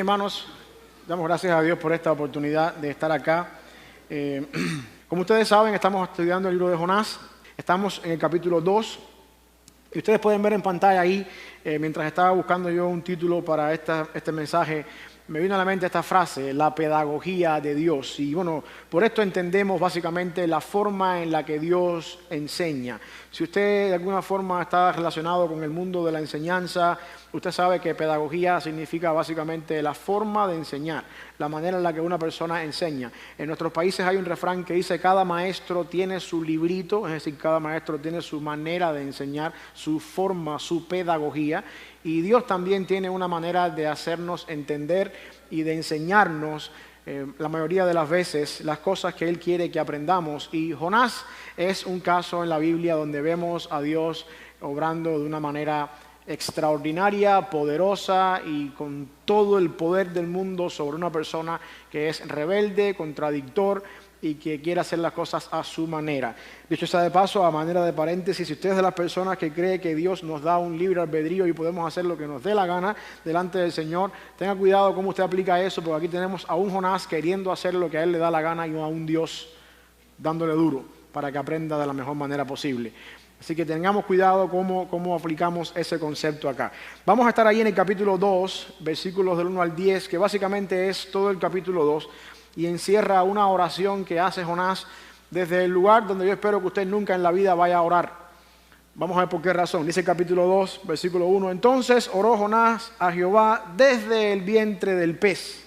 hermanos, damos gracias a Dios por esta oportunidad de estar acá. Como ustedes saben, estamos estudiando el libro de Jonás. Estamos en el capítulo 2. Y ustedes pueden ver en pantalla ahí, mientras estaba buscando yo un título para este mensaje, me vino a la mente esta frase, la pedagogía de Dios. Y bueno, por esto entendemos básicamente la forma en la que Dios enseña. Si usted de alguna forma está relacionado con el mundo de la enseñanza, usted sabe que pedagogía significa básicamente la forma de enseñar, la manera en la que una persona enseña. En nuestros países hay un refrán que dice: cada maestro tiene su librito, es decir, cada maestro tiene su manera de enseñar, su forma, su pedagogía. Y Dios también tiene una manera de hacernos entender y de enseñarnos la mayoría de las veces las cosas que Él quiere que aprendamos. Y Jonás es un caso en la Biblia donde vemos a Dios obrando de una manera extraordinaria, poderosa y con todo el poder del mundo sobre una persona que es rebelde, contradictor y que quiere hacer las cosas a su manera. Dicho sea de paso, a manera de paréntesis, si usted es de las personas que cree que Dios nos da un libre albedrío y podemos hacer lo que nos dé la gana delante del Señor, tenga cuidado cómo usted aplica eso, porque aquí tenemos a un Jonás queriendo hacer lo que a él le da la gana y no a un Dios dándole duro para que aprenda de la mejor manera posible. Así que tengamos cuidado cómo aplicamos ese concepto acá. Vamos a estar ahí en el capítulo 2, versículos del 1 al 10, que básicamente es todo el capítulo 2 y encierra una oración que hace Jonás desde el lugar donde yo espero que usted nunca en la vida vaya a orar. Vamos a ver por qué razón. Dice el capítulo 2, versículo 1. Entonces oró Jonás a Jehová desde el vientre del pez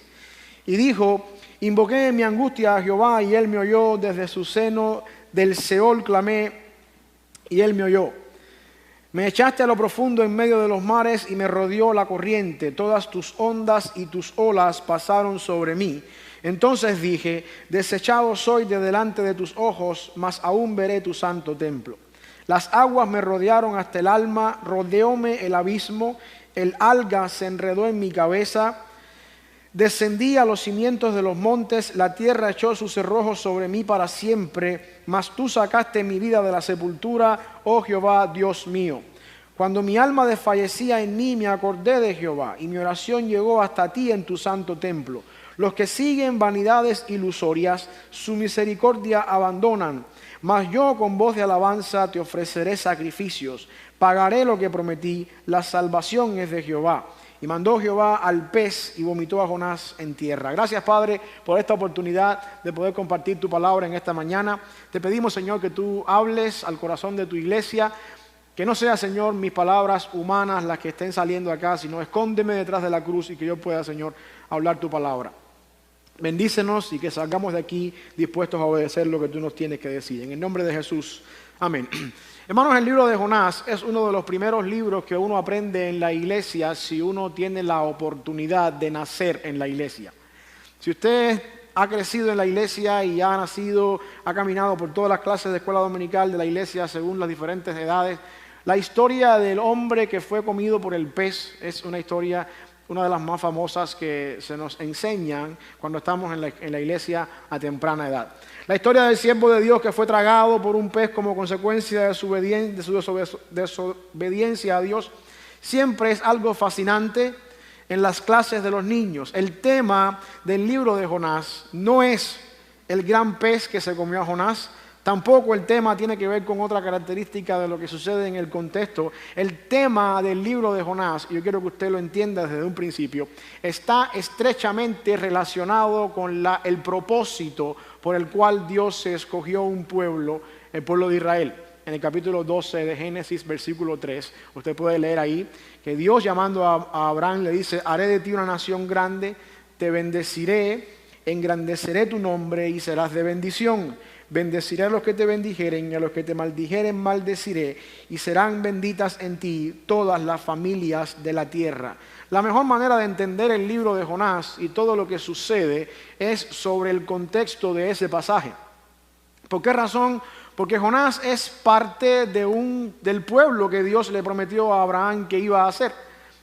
y dijo: invoqué en mi angustia a Jehová y él me oyó, desde su seno del Seol clamé y él me oyó. Me echaste a lo profundo en medio de los mares y me rodeó la corriente. Todas tus ondas y tus olas pasaron sobre mí. Entonces dije: desechado soy de delante de tus ojos, mas aún veré tu santo templo. Las aguas me rodearon hasta el alma, rodeóme el abismo, el alga se enredó en mi cabeza. Descendí a los cimientos de los montes, la tierra echó sus cerrojos sobre mí para siempre, mas tú sacaste mi vida de la sepultura, oh Jehová, Dios mío. Cuando mi alma desfallecía en mí, me acordé de Jehová, y mi oración llegó hasta ti en tu santo templo. Los que siguen vanidades ilusorias, su misericordia abandonan, mas yo con voz de alabanza te ofreceré sacrificios, pagaré lo que prometí, la salvación es de Jehová. Y mandó Jehová al pez y vomitó a Jonás en tierra. Gracias, Padre, por esta oportunidad de poder compartir tu palabra en esta mañana. Te pedimos, Señor, que tú hables al corazón de tu iglesia. Que no sea, Señor, mis palabras humanas las que estén saliendo acá, sino escóndeme detrás de la cruz y que yo pueda, Señor, hablar tu palabra. Bendícenos y que salgamos de aquí dispuestos a obedecer lo que tú nos tienes que decir. En el nombre de Jesús. Amén. Hermanos, el libro de Jonás es uno de los primeros libros que uno aprende en la iglesia si uno tiene la oportunidad de nacer en la iglesia. Si usted ha crecido en la iglesia y ha nacido, ha caminado por todas las clases de escuela dominical de la iglesia según las diferentes edades, la historia del hombre que fue comido por el pez es una historia, una de las más famosas que se nos enseñan cuando estamos en la iglesia a temprana edad. La historia del siervo de Dios que fue tragado por un pez como consecuencia de su desobediencia a Dios siempre es algo fascinante en las clases de los niños. El tema del libro de Jonás no es el gran pez que se comió a Jonás. Tampoco el tema tiene que ver con otra característica de lo que sucede en el contexto. El tema del libro de Jonás, y yo quiero que usted lo entienda desde un principio, está estrechamente relacionado con el propósito por el cual Dios se escogió un pueblo, el pueblo de Israel. En el capítulo 12 de Génesis, versículo 3, usted puede leer ahí que Dios, llamando a Abraham, le dice: haré de ti una nación grande, te bendeciré, engrandeceré tu nombre y serás de bendición. Bendeciré a los que te bendijeren y a los que te maldijeren maldeciré, y serán benditas en ti todas las familias de la tierra. La mejor manera de entender el libro de Jonás y todo lo que sucede es sobre el contexto de ese pasaje. ¿Por qué razón? Porque Jonás es parte del pueblo que Dios le prometió a Abraham que iba a hacer.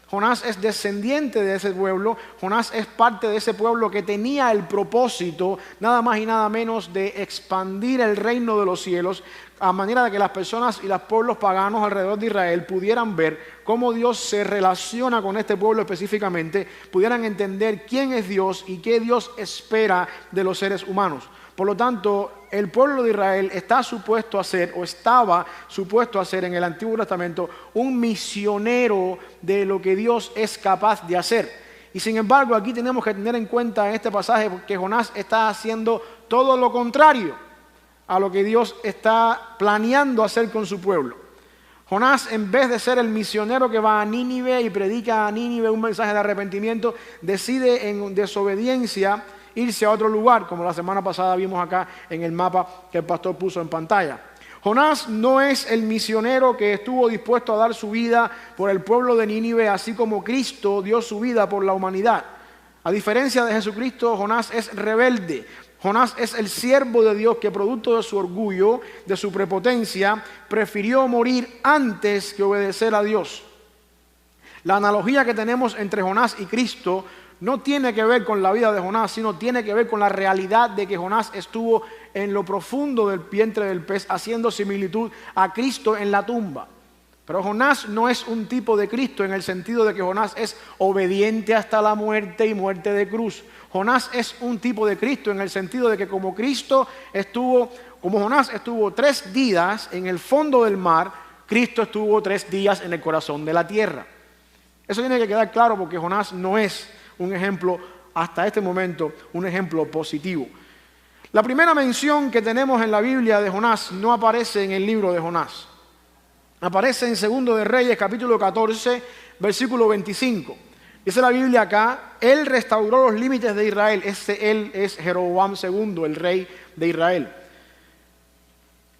Jonás es descendiente de ese pueblo. Jonás es parte de ese pueblo que tenía el propósito, nada más y nada menos, de expandir el reino de los cielos, a manera de que las personas y los pueblos paganos alrededor de Israel pudieran ver cómo Dios se relaciona con este pueblo específicamente, pudieran entender quién es Dios y qué Dios espera de los seres humanos. Por lo tanto, el pueblo de Israel está supuesto a ser, o estaba supuesto a ser en el Antiguo Testamento, un misionero de lo que Dios es capaz de hacer. Y sin embargo, aquí tenemos que tener en cuenta en este pasaje que Jonás está haciendo todo lo contrario a lo que Dios está planeando hacer con su pueblo. Jonás, en vez de ser el misionero que va a Nínive y predica a Nínive un mensaje de arrepentimiento, decide en desobediencia irse a otro lugar, como la semana pasada vimos acá en el mapa que el pastor puso en pantalla. Jonás no es el misionero que estuvo dispuesto a dar su vida por el pueblo de Nínive, así como Cristo dio su vida por la humanidad. A diferencia de Jesucristo, Jonás es rebelde. Jonás es el siervo de Dios que, producto de su orgullo, de su prepotencia, prefirió morir antes que obedecer a Dios. La analogía que tenemos entre Jonás y Cristo no tiene que ver con la vida de Jonás, sino tiene que ver con la realidad de que Jonás estuvo en lo profundo del vientre del pez, haciendo similitud a Cristo en la tumba. Pero Jonás no es un tipo de Cristo en el sentido de que Jonás es obediente hasta la muerte y muerte de cruz. Jonás es un tipo de Cristo en el sentido de que como Jonás estuvo 3 días en el fondo del mar, Cristo estuvo 3 días en el corazón de la tierra. Eso tiene que quedar claro porque Jonás no es un ejemplo, hasta este momento, un ejemplo positivo. La primera mención que tenemos en la Biblia de Jonás no aparece en el libro de Jonás. Aparece en 2 de Reyes, capítulo 14, versículo 25. Dice la Biblia acá, él restauró los límites de Israel. Él es Jeroboam II, el rey de Israel.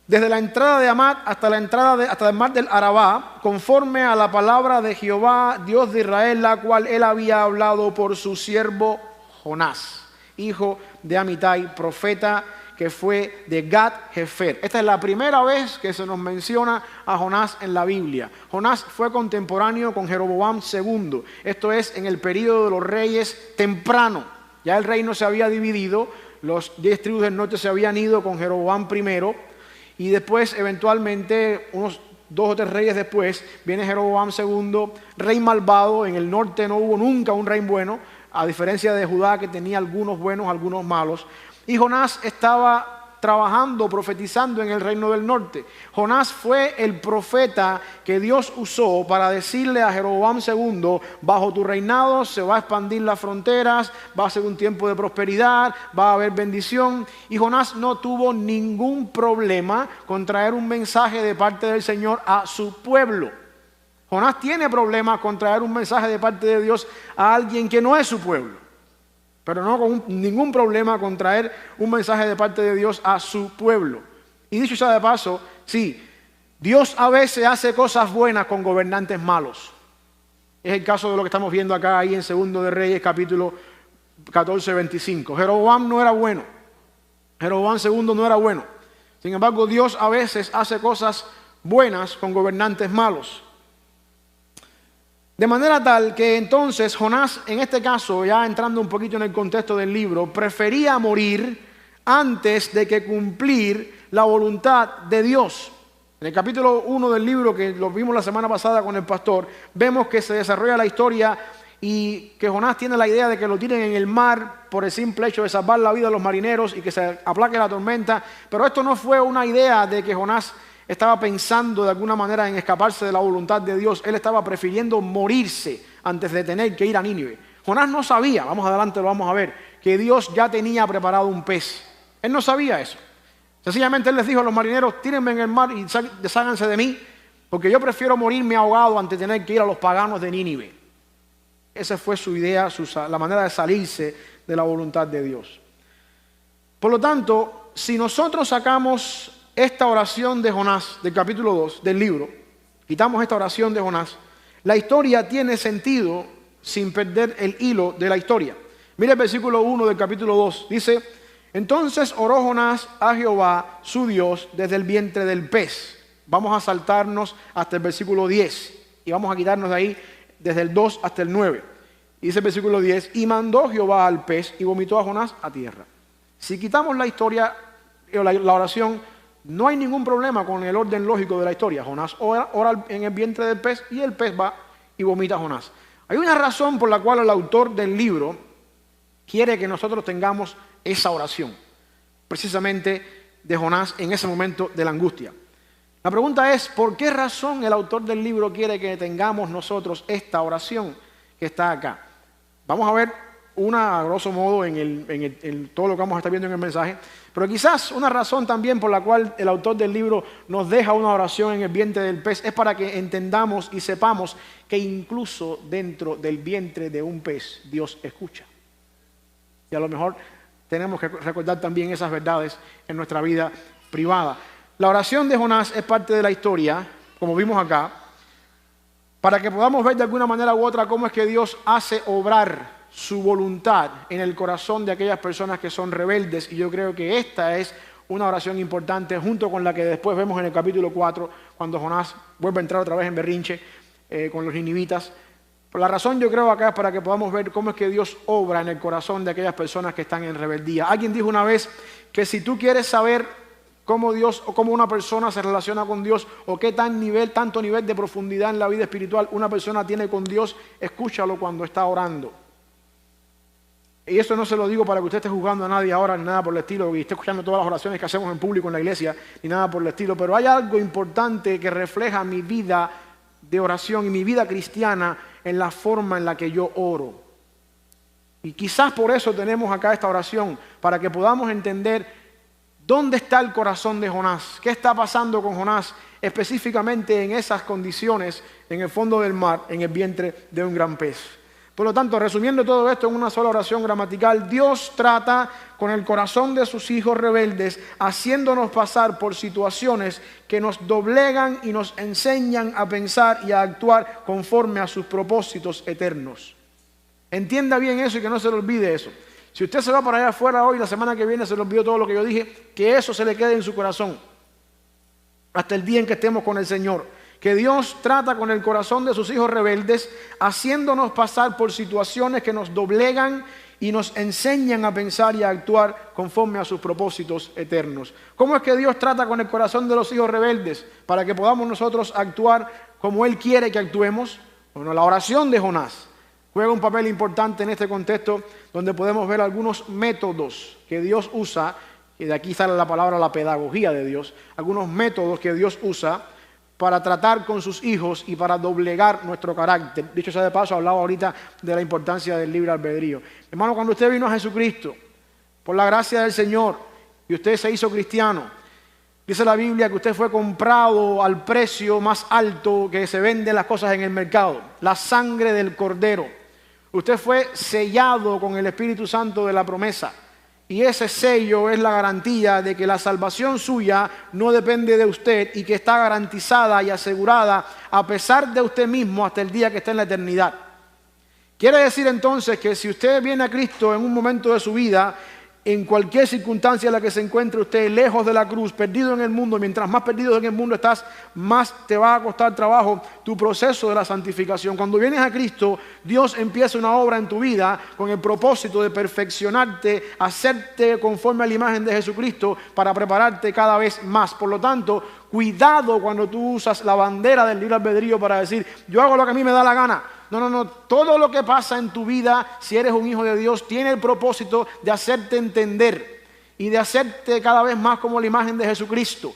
Desde la entrada de Hamat hasta el mar del Arabá, conforme a la palabra de Jehová, Dios de Israel, la cual él había hablado por su siervo Jonás, hijo de Amitai, profeta que fue de Gat-Hefer. Esta es la primera vez que se nos menciona a Jonás en la Biblia. Jonás fue contemporáneo con Jeroboam II. Esto es en el período de los reyes temprano. Ya el reino se había dividido, los 10 tribus del norte se habían ido con Jeroboam I. Y después, eventualmente, unos 2 o 3 reyes después, viene Jeroboam II, rey malvado. En el norte no hubo nunca un rey bueno, a diferencia de Judá, que tenía algunos buenos, algunos malos. Y Jonás estaba trabajando, profetizando en el reino del norte. Jonás fue el profeta que Dios usó para decirle a Jeroboam II, bajo tu reinado se va a expandir las fronteras, va a ser un tiempo de prosperidad, va a haber bendición. Y Jonás no tuvo ningún problema con traer un mensaje de parte del Señor a su pueblo. Jonás tiene problemas con traer un mensaje de parte de Dios a alguien que no es su pueblo. Pero no con ningún problema con traer un mensaje de parte de Dios a su pueblo. Y dicho sea de paso, sí, Dios a veces hace cosas buenas con gobernantes malos. Es el caso de lo que estamos viendo acá ahí en 2 de Reyes, capítulo 14, 25. Jeroboam no era bueno. Jeroboam II no era bueno. Sin embargo, Dios a veces hace cosas buenas con gobernantes malos. De manera tal que entonces Jonás, en este caso, ya entrando un poquito en el contexto del libro, prefería morir antes de que cumplir la voluntad de Dios. En el capítulo 1 del libro, que lo vimos la semana pasada con el pastor, vemos que se desarrolla la historia y que Jonás tiene la idea de que lo tiren en el mar por el simple hecho de salvar la vida de los marineros y que se aplaque la tormenta. Pero esto no fue una idea de que Jonás estaba pensando de alguna manera en escaparse de la voluntad de Dios. Él estaba prefiriendo morirse antes de tener que ir a Nínive. Jonás no sabía, vamos adelante, lo vamos a ver, que Dios ya tenía preparado un pez. Él no sabía eso. Sencillamente él les dijo a los marineros, tírenme en el mar y desháganse de mí, porque yo prefiero morirme ahogado antes de tener que ir a los paganos de Nínive. Esa fue su idea, la manera de salirse de la voluntad de Dios. Por lo tanto, si nosotros sacamos esta oración de Jonás, del capítulo 2 del libro, quitamos esta oración de Jonás, la historia tiene sentido sin perder el hilo de la historia. Mira el versículo 1 del capítulo 2, dice: entonces oró Jonás a Jehová, su Dios, desde el vientre del pez. Vamos a saltarnos hasta el versículo 10 y vamos a quitarnos de ahí desde el 2 hasta el 9. Dice el versículo 10, y mandó Jehová al pez y vomitó a Jonás a tierra. Si quitamos la historia o la oración, no hay ningún problema con el orden lógico de la historia. Jonás ora en el vientre del pez y el pez va y vomita a Jonás. Hay una razón por la cual el autor del libro quiere que nosotros tengamos esa oración, precisamente de Jonás en ese momento de la angustia. La pregunta es, ¿por qué razón el autor del libro quiere que tengamos nosotros esta oración que está acá? Vamos a ver una, a grosso modo, en todo lo que vamos a estar viendo en el mensaje, pero quizás una razón también por la cual el autor del libro nos deja una oración en el vientre del pez es para que entendamos y sepamos que incluso dentro del vientre de un pez Dios escucha. Y a lo mejor tenemos que recordar también esas verdades en nuestra vida privada. La oración de Jonás es parte de la historia, como vimos acá, para que podamos ver de alguna manera u otra cómo es que Dios hace obrar su voluntad en el corazón de aquellas personas que son rebeldes. Y yo creo que esta es una oración importante, junto con la que después vemos en el capítulo 4, cuando Jonás vuelve a entrar otra vez en berrinche con los ninivitas. Pero la razón yo creo acá es para que podamos ver cómo es que Dios obra en el corazón de aquellas personas que están en rebeldía. Alguien dijo una vez que si tú quieres saber cómo Dios o cómo una persona se relaciona con Dios o qué tanto nivel de profundidad en la vida espiritual una persona tiene con Dios, escúchalo cuando está orando. Y eso no se lo digo para que usted esté juzgando a nadie ahora ni nada por el estilo, y esté escuchando todas las oraciones que hacemos en público en la iglesia ni nada por el estilo, pero hay algo importante que refleja mi vida de oración y mi vida cristiana en la forma en la que yo oro. Y quizás por eso tenemos acá esta oración, para que podamos entender ¿dónde está el corazón de Jonás? ¿Qué está pasando con Jonás específicamente en esas condiciones, en el fondo del mar, en el vientre de un gran pez? Por lo tanto, resumiendo todo esto en una sola oración gramatical, Dios trata con el corazón de sus hijos rebeldes, haciéndonos pasar por situaciones que nos doblegan y nos enseñan a pensar y a actuar conforme a sus propósitos eternos. Entienda bien eso y que no se le olvide eso. Si usted se va para allá afuera hoy, la semana que viene se le olvidó todo lo que yo dije, que eso se le quede en su corazón hasta el día en que estemos con el Señor. Que Dios trata con el corazón de sus hijos rebeldes, haciéndonos pasar por situaciones que nos doblegan y nos enseñan a pensar y a actuar conforme a sus propósitos eternos. ¿Cómo es que Dios trata con el corazón de los hijos rebeldes? Para que podamos nosotros actuar como Él quiere que actuemos. Bueno, la oración de Jonás juega un papel importante en este contexto, donde podemos ver algunos métodos que Dios usa, y de aquí sale la palabra la pedagogía de Dios, algunos métodos que Dios usa para tratar con sus hijos y para doblegar nuestro carácter. Dicho sea de paso, hablaba ahorita de la importancia del libre albedrío. Hermano, cuando usted vino a Jesucristo, por la gracia del Señor, y usted se hizo cristiano, dice la Biblia que usted fue comprado al precio más alto que se venden las cosas en el mercado, la sangre del Cordero. Usted fue sellado con el Espíritu Santo de la promesa. Y ese sello es la garantía de que la salvación suya no depende de usted y que está garantizada y asegurada a pesar de usted mismo hasta el día que esté en la eternidad. Quiere decir entonces que si usted viene a Cristo en un momento de su vida, en cualquier circunstancia en la que se encuentre usted, lejos de la cruz, perdido en el mundo, mientras más perdido en el mundo estás, más te va a costar trabajo tu proceso de la santificación. Cuando vienes a Cristo, Dios empieza una obra en tu vida con el propósito de perfeccionarte, hacerte conforme a la imagen de Jesucristo para prepararte cada vez más. Por lo tanto, cuidado cuando tú usas la bandera del libre albedrío para decir, yo hago lo que a mí me da la gana. No. Todo lo que pasa en tu vida, si eres un hijo de Dios, tiene el propósito de hacerte entender y de hacerte cada vez más como la imagen de Jesucristo.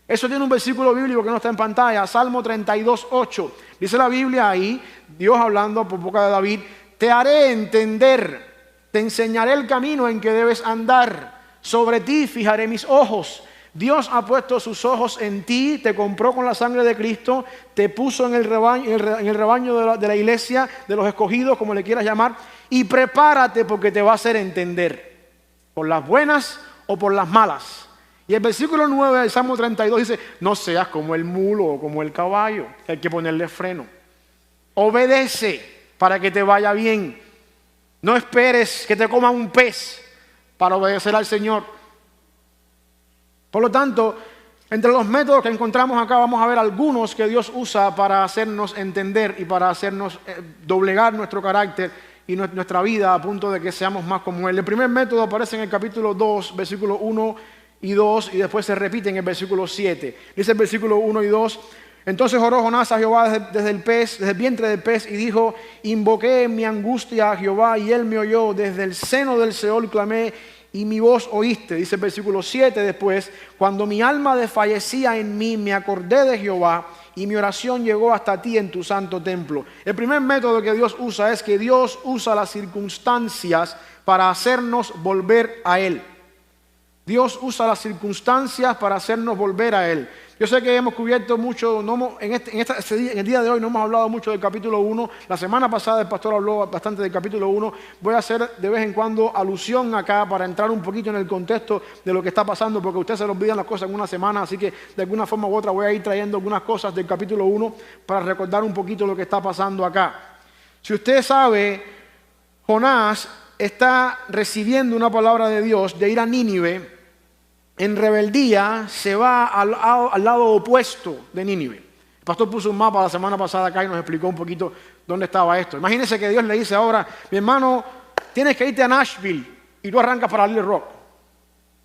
Eso tiene un versículo bíblico que no está en pantalla, Salmo 32:8. Dice la Biblia ahí, Dios hablando por boca de David, te haré entender, te enseñaré el camino en que debes andar, sobre ti fijaré mis ojos. Dios ha puesto sus ojos en ti, te compró con la sangre de Cristo, te puso en el rebaño de la iglesia, de los escogidos, como le quieras llamar, y prepárate porque te va a hacer entender, por las buenas o por las malas. Y el versículo 9 del Salmo 32 dice, no seas como el mulo o como el caballo, que hay que ponerle freno. Obedece para que te vaya bien. No esperes que te coma un pez para obedecer al Señor. Por lo tanto, Entre los métodos que encontramos acá vamos a ver algunos que Dios usa para hacernos entender y para hacernos doblegar nuestro carácter y nuestra vida a punto de que seamos más como Él. El primer método aparece en el capítulo 2, versículos 1 y 2, y después se repite en el versículo 7. Dice el versículo 1 y 2: entonces oró Jonás a Jehová desde el vientre del pez y dijo: invoqué en mi angustia a Jehová y Él me oyó, desde el seno del Seol clamé y mi voz oíste. Dice el versículo 7 después: cuando mi alma desfallecía en mí, me acordé de Jehová y mi oración llegó hasta ti en tu santo templo. El primer método que Dios usa es que Dios usa las circunstancias para hacernos volver a Él. Dios usa las circunstancias para hacernos volver a Él. Yo sé que hemos cubierto mucho, en el día de hoy no hemos hablado mucho del capítulo 1. La semana pasada el pastor habló bastante del capítulo 1. Voy a hacer de vez en cuando alusión acá para entrar un poquito en el contexto de lo que está pasando, porque a ustedes se les olvidan las cosas en una semana, así que de alguna forma u otra voy a ir trayendo algunas cosas del capítulo 1 para recordar un poquito lo que está pasando acá. Si usted sabe, Jonás está recibiendo una palabra de Dios de ir a Nínive. En rebeldía se va al lado opuesto de Nínive. El pastor puso un mapa la semana pasada acá y nos explicó un poquito dónde estaba esto. Imagínense que Dios le dice ahora: mi hermano, tienes que irte a Nashville y tú arrancas para Little Rock.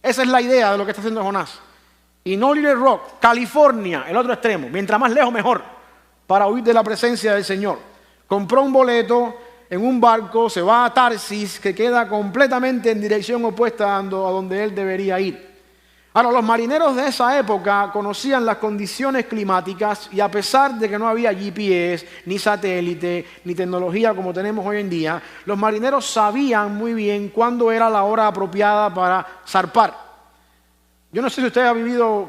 Esa es la idea de lo que está haciendo Jonás. Y no Little Rock, California, el otro extremo. Mientras más lejos mejor, para huir de la presencia del Señor. Compró un boleto en un barco, se va a Tarsis, que queda completamente en dirección opuesta a donde él debería ir. Ahora, los marineros de esa época conocían las condiciones climáticas y a pesar de que no había GPS, ni satélite, ni tecnología como tenemos hoy en día, los marineros sabían muy bien cuándo era la hora apropiada para zarpar. Yo no sé si usted ha vivido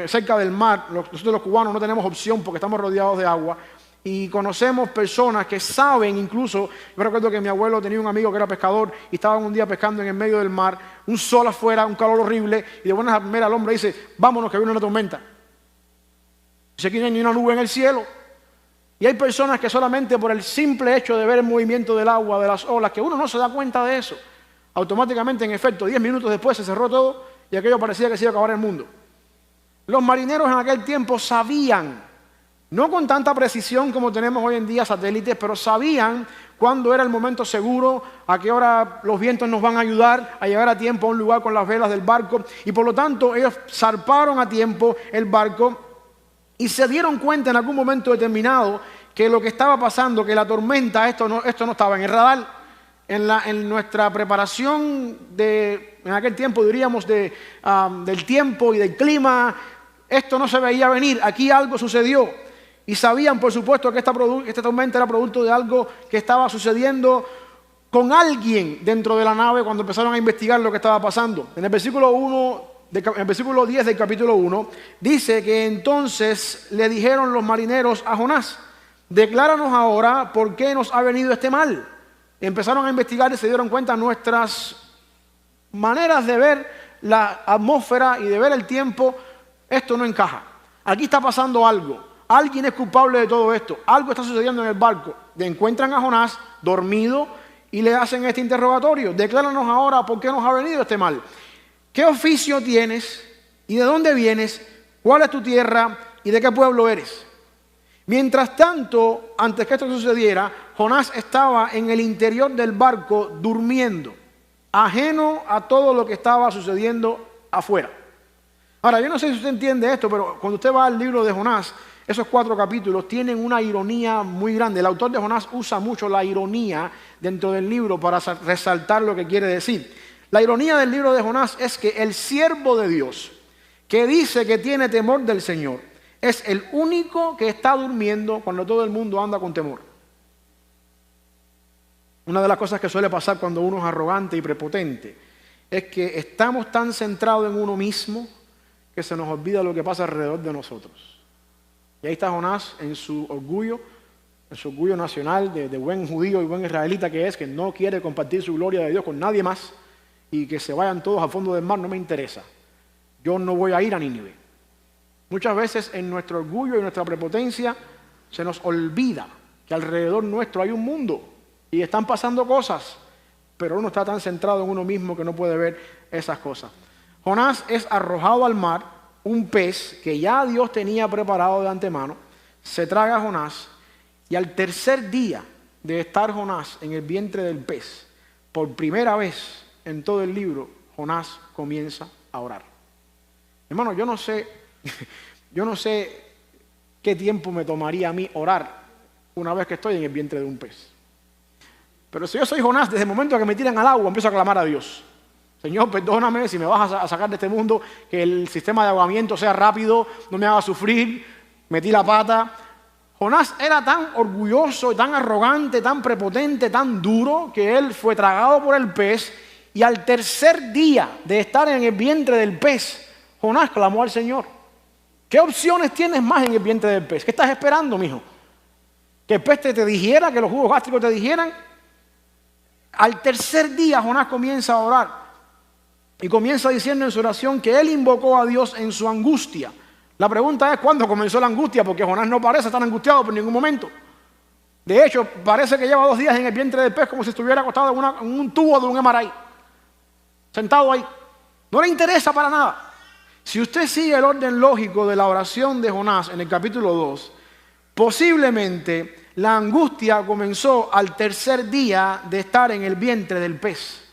cerca del mar. Nosotros los cubanos no tenemos opción porque estamos rodeados de agua. Y conocemos personas que saben incluso. Yo recuerdo que mi abuelo tenía un amigo que era pescador y estaban un día pescando en el medio del mar, un sol afuera, un calor horrible, y de buenas a primeras el hombre dice: vámonos que viene una tormenta. Dice: aquí no hay ni una nube en el cielo. Y hay personas que solamente por el simple hecho de ver el movimiento del agua, de las olas, que uno no se da cuenta de eso, automáticamente, en efecto, 10 minutos después se cerró todo y aquello parecía que se iba a acabar el mundo. Los marineros en aquel tiempo sabían, no con tanta precisión como tenemos hoy en día satélites, pero sabían cuándo era el momento seguro, a qué hora los vientos nos van a ayudar a llegar a tiempo a un lugar con las velas del barco. Y por lo tanto ellos zarparon a tiempo el barco y se dieron cuenta en algún momento determinado que lo que estaba pasando, que la tormenta, esto no estaba en el radar. En nuestra preparación en aquel tiempo, diríamos, del tiempo y del clima, esto no se veía venir. Aquí algo sucedió. Y sabían, por supuesto, que esta tormenta era producto de algo que estaba sucediendo con alguien dentro de la nave cuando empezaron a investigar lo que estaba pasando. En el versículo 10 del capítulo 1, dice que entonces le dijeron los marineros a Jonás: decláranos ahora por qué nos ha venido este mal. Empezaron a investigar y se dieron cuenta nuestras maneras de ver la atmósfera y de ver el tiempo. Esto no encaja. Aquí está pasando algo. Alguien es culpable de todo esto. Algo está sucediendo en el barco. Le encuentran a Jonás dormido y le hacen este interrogatorio: decláranos ahora por qué nos ha venido este mal. ¿Qué oficio tienes y de dónde vienes? ¿Cuál es tu tierra y de qué pueblo eres? Mientras tanto, antes que esto sucediera, Jonás estaba en el interior del barco durmiendo, ajeno a todo lo que estaba sucediendo afuera. Ahora, yo no sé si usted entiende esto, pero cuando usted va al libro de Jonás, esos 4 capítulos tienen una ironía muy grande. El autor de Jonás usa mucho la ironía dentro del libro para resaltar lo que quiere decir. La ironía del libro de Jonás es que el siervo de Dios, que dice que tiene temor del Señor, es el único que está durmiendo cuando todo el mundo anda con temor. Una de las cosas que suele pasar cuando uno es arrogante y prepotente es que estamos tan centrados en uno mismo que se nos olvida lo que pasa alrededor de nosotros. Y ahí está Jonás en su orgullo nacional de buen judío y buen israelita que es, que no quiere compartir su gloria de Dios con nadie más, y que se vayan todos al fondo del mar no me interesa. Yo no voy a ir a Nínive. Muchas veces en nuestro orgullo y nuestra prepotencia se nos olvida que alrededor nuestro hay un mundo y están pasando cosas, pero uno está tan centrado en uno mismo que no puede ver esas cosas. Jonás es arrojado al mar un pez que ya Dios tenía preparado de antemano, se traga a Jonás, y al tercer día de estar Jonás en el vientre del pez, por primera vez en todo el libro, Jonás comienza a orar. Hermano, yo no sé qué tiempo me tomaría a mí orar una vez que estoy en el vientre de un pez. Pero si yo soy Jonás, desde el momento que me tiran al agua, empiezo a clamar a Dios. Señor, perdóname si me vas a sacar de este mundo, que el sistema de ahogamiento sea rápido, no me haga sufrir, metí la pata. Jonás era tan orgulloso, tan arrogante, tan prepotente, tan duro, que él fue tragado por el pez, y al tercer día de estar en el vientre del pez, Jonás clamó al Señor. ¿Qué opciones tienes más en el vientre del pez? ¿Qué estás esperando, mijo? ¿Que el pez te dijera, que los jugos gástricos te dijeran? Al tercer día Jonás comienza a orar y comienza diciendo en su oración que él invocó a Dios en su angustia. La pregunta es ¿cuándo comenzó la angustia? Porque Jonás no parece estar angustiado por ningún momento. De hecho, parece que lleva 2 días en el vientre del pez como si estuviera acostado en un tubo de un MRI, sentado ahí. No le interesa para nada. Si usted sigue el orden lógico de la oración de Jonás en el capítulo 2, posiblemente la angustia comenzó al tercer día de estar en el vientre del pez.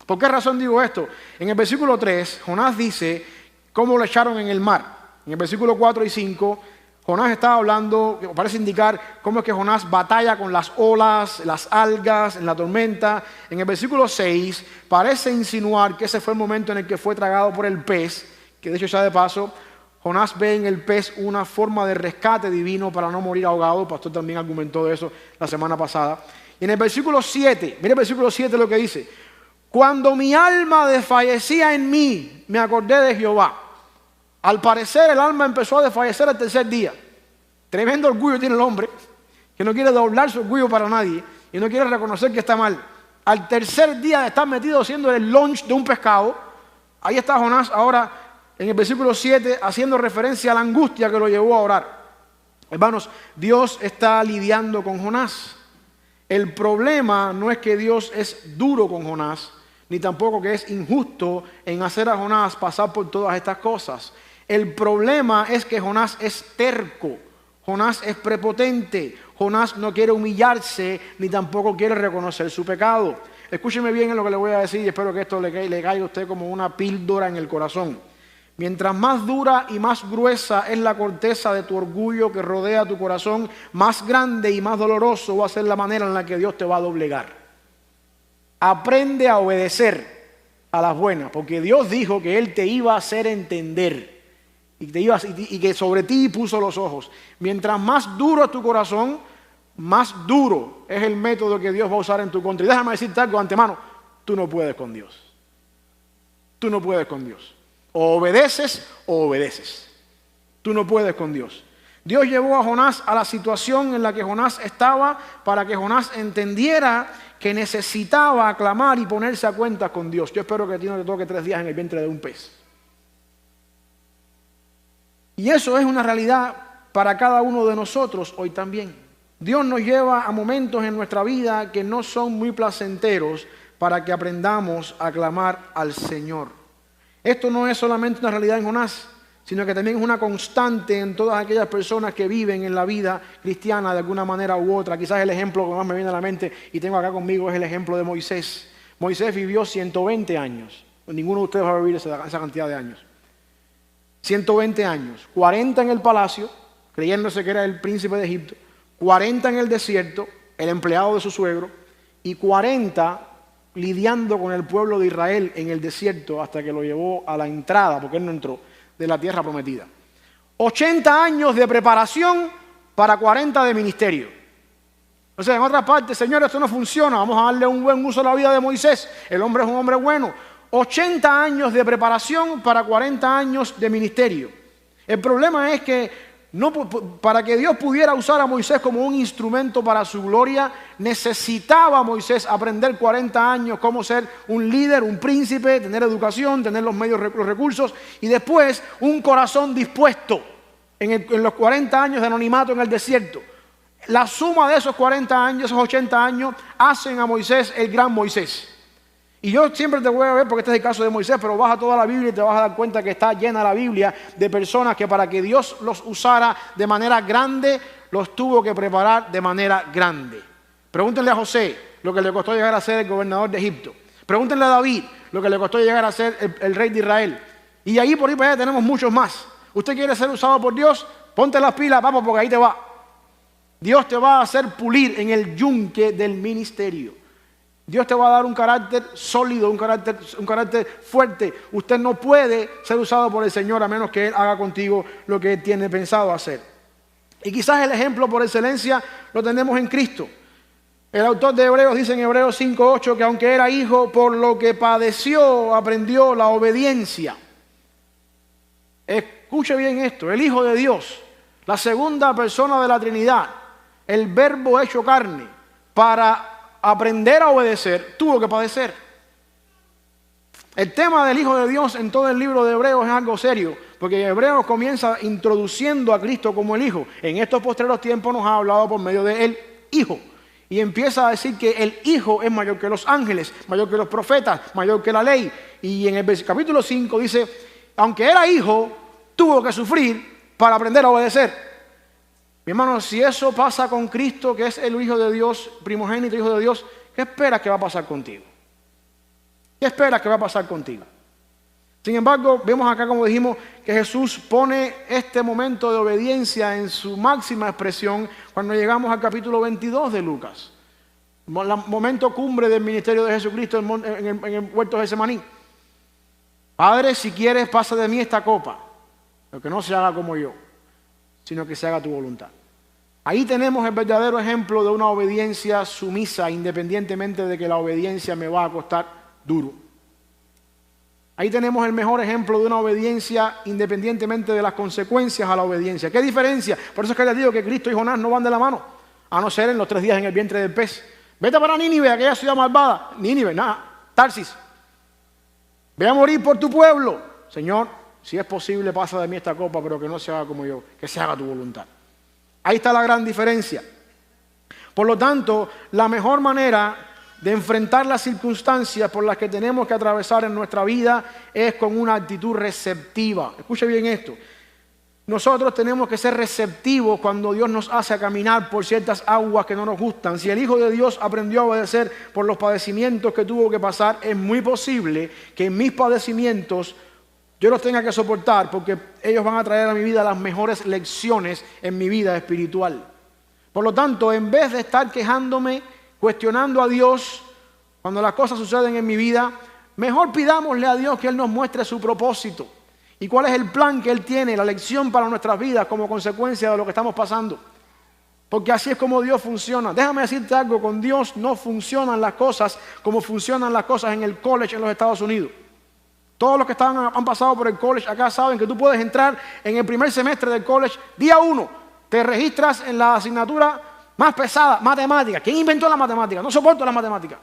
¿Por qué razón digo esto? En el versículo 3, Jonás dice cómo lo echaron en el mar. En el versículo 4 y 5, Jonás estaba hablando, parece indicar cómo es que Jonás batalla con las olas, las algas, en la tormenta. En el versículo 6, parece insinuar que ese fue el momento en el que fue tragado por el pez, que de hecho ya de paso, Jonás ve en el pez una forma de rescate divino para no morir ahogado. El pastor también argumentó de eso la semana pasada. Y en el versículo 7, mire el versículo 7 lo que dice: cuando mi alma desfallecía en mí, me acordé de Jehová. Al parecer el alma empezó a desfallecer al tercer día. Tremendo orgullo tiene el hombre, que no quiere doblar su orgullo para nadie y no quiere reconocer que está mal. Al tercer día de estar metido haciendo el lunch de un pescado, ahí está Jonás ahora en el versículo 7 haciendo referencia a la angustia que lo llevó a orar. Hermanos, Dios está lidiando con Jonás. El problema no es que Dios es duro con Jonás, ni tampoco que es injusto en hacer a Jonás pasar por todas estas cosas. El problema es que Jonás es terco, Jonás es prepotente, Jonás no quiere humillarse, ni tampoco quiere reconocer su pecado. Escúcheme bien en lo que le voy a decir y espero que esto le caiga a usted como una píldora en el corazón. Mientras más dura y más gruesa es la corteza de tu orgullo que rodea tu corazón, más grande y más doloroso va a ser la manera en la que Dios te va a doblegar. Aprende a obedecer a las buenas, porque Dios dijo que Él te iba a hacer entender y que sobre ti puso los ojos. Mientras más duro es tu corazón, más duro es el método que Dios va a usar en tu contra. Y déjame decirte algo de antemano: tú no puedes con Dios. Tú no puedes con Dios. O obedeces o obedeces. Tú no puedes con Dios. Dios llevó a Jonás a la situación en la que Jonás estaba para que Jonás entendiera que necesitaba aclamar y ponerse a cuentas con Dios. Yo espero que a ti no te toque 3 días en el vientre de un pez. Y eso es una realidad para cada uno de nosotros hoy también. Dios nos lleva a momentos en nuestra vida que no son muy placenteros para que aprendamos a clamar al Señor. Esto no es solamente una realidad en Jonás, sino que también es una constante en todas aquellas personas que viven en la vida cristiana de alguna manera u otra. Quizás el ejemplo que más me viene a la mente y tengo acá conmigo es el ejemplo de Moisés. Moisés vivió 120 años. Ninguno de ustedes va a vivir esa cantidad de años. 120 años. 40 en el palacio, creyéndose que era el príncipe de Egipto. 40 en el desierto, el empleado de su suegro. Y 40 lidiando con el pueblo de Israel en el desierto hasta que lo llevó a la entrada, porque él no entró, de la tierra prometida. 80 años de preparación para 40 de ministerio. O sea, en otra parte, Señor, esto no funciona, vamos a darle un buen uso a la vida de Moisés. El hombre es un hombre bueno. 80 años de preparación para 40 años de ministerio. El problema es que para que Dios pudiera usar a Moisés como un instrumento para su gloria, necesitaba Moisés aprender 40 años cómo ser un líder, un príncipe, tener educación, tener los medios, los recursos y después un corazón dispuesto en los 40 años de anonimato en el desierto. La suma de esos 40 años, esos 80 años, hacen a Moisés el gran Moisés. Y yo siempre te voy a ver, porque este es el caso de Moisés, pero vas a toda la Biblia y te vas a dar cuenta que está llena la Biblia de personas que para que Dios los usara de manera grande, los tuvo que preparar de manera grande. Pregúntenle a José lo que le costó llegar a ser el gobernador de Egipto. Pregúntenle a David lo que le costó llegar a ser el rey de Israel. Y ahí por ahí para allá tenemos muchos más. ¿Usted quiere ser usado por Dios? Ponte las pilas, vamos, porque ahí te va. Dios te va a hacer pulir en el yunque del ministerio. Dios te va a dar un carácter sólido, un carácter fuerte. Usted no puede ser usado por el Señor a menos que Él haga contigo lo que Él tiene pensado hacer. Y quizás el ejemplo por excelencia lo tenemos en Cristo. El autor de Hebreos dice en Hebreos 5:8 que aunque era hijo, por lo que padeció, aprendió la obediencia. Escuche bien esto, el Hijo de Dios, la segunda persona de la Trinidad, el Verbo hecho carne, para aprender a obedecer, tuvo que padecer. El tema del Hijo de Dios en todo el libro de Hebreos es algo serio, porque Hebreos comienza introduciendo a Cristo como el Hijo. En estos postreros tiempos nos ha hablado por medio del Hijo. Y empieza a decir que el Hijo es mayor que los ángeles, mayor que los profetas, mayor que la ley. Y en el capítulo 5 dice, aunque era hijo, tuvo que sufrir para aprender a obedecer. Mi hermano, si eso pasa con Cristo, que es el Hijo de Dios, primogénito Hijo de Dios, ¿qué esperas que va a pasar contigo? ¿Qué esperas que va a pasar contigo? Sin embargo, vemos acá, como dijimos, que Jesús pone este momento de obediencia en su máxima expresión cuando llegamos al capítulo 22 de Lucas. El momento cumbre del ministerio de Jesucristo en el huerto de Getsemaní. Padre, si quieres, pasa de mí esta copa, pero que no se haga como yo, sino que se haga tu voluntad. Ahí tenemos el verdadero ejemplo de una obediencia sumisa, independientemente de que la obediencia me va a costar duro. Ahí tenemos el mejor ejemplo de una obediencia independientemente de las consecuencias a la obediencia. ¿Qué diferencia? Por eso es que les digo que Cristo y Jonás no van de la mano, a no ser en los 3 días en el vientre del pez. Vete para Nínive, aquella ciudad malvada. Nínive, nada, Tarsis. Ve a morir por tu pueblo. Señor, si es posible, pasa de mí esta copa, pero que no se haga como yo, que se haga tu voluntad. Ahí está la gran diferencia. Por lo tanto, la mejor manera de enfrentar las circunstancias por las que tenemos que atravesar en nuestra vida es con una actitud receptiva. Escuche bien esto. Nosotros tenemos que ser receptivos cuando Dios nos hace caminar por ciertas aguas que no nos gustan. Si el Hijo de Dios aprendió a obedecer por los padecimientos que tuvo que pasar, es muy posible que en mis padecimientos yo los tenga que soportar, porque ellos van a traer a mi vida las mejores lecciones en mi vida espiritual. Por lo tanto, en vez de estar quejándome, cuestionando a Dios cuando las cosas suceden en mi vida, mejor pidámosle a Dios que Él nos muestre su propósito y cuál es el plan que Él tiene, la lección para nuestras vidas como consecuencia de lo que estamos pasando. Porque así es como Dios funciona. Déjame decirte algo, con Dios no funcionan las cosas como funcionan las cosas en el college en los Estados Unidos. Todos los que han pasado por el college acá saben que tú puedes entrar en el primer semestre del college, día 1, te registras en la asignatura más pesada, matemática. ¿Quién inventó la matemática? No soporto la matemática.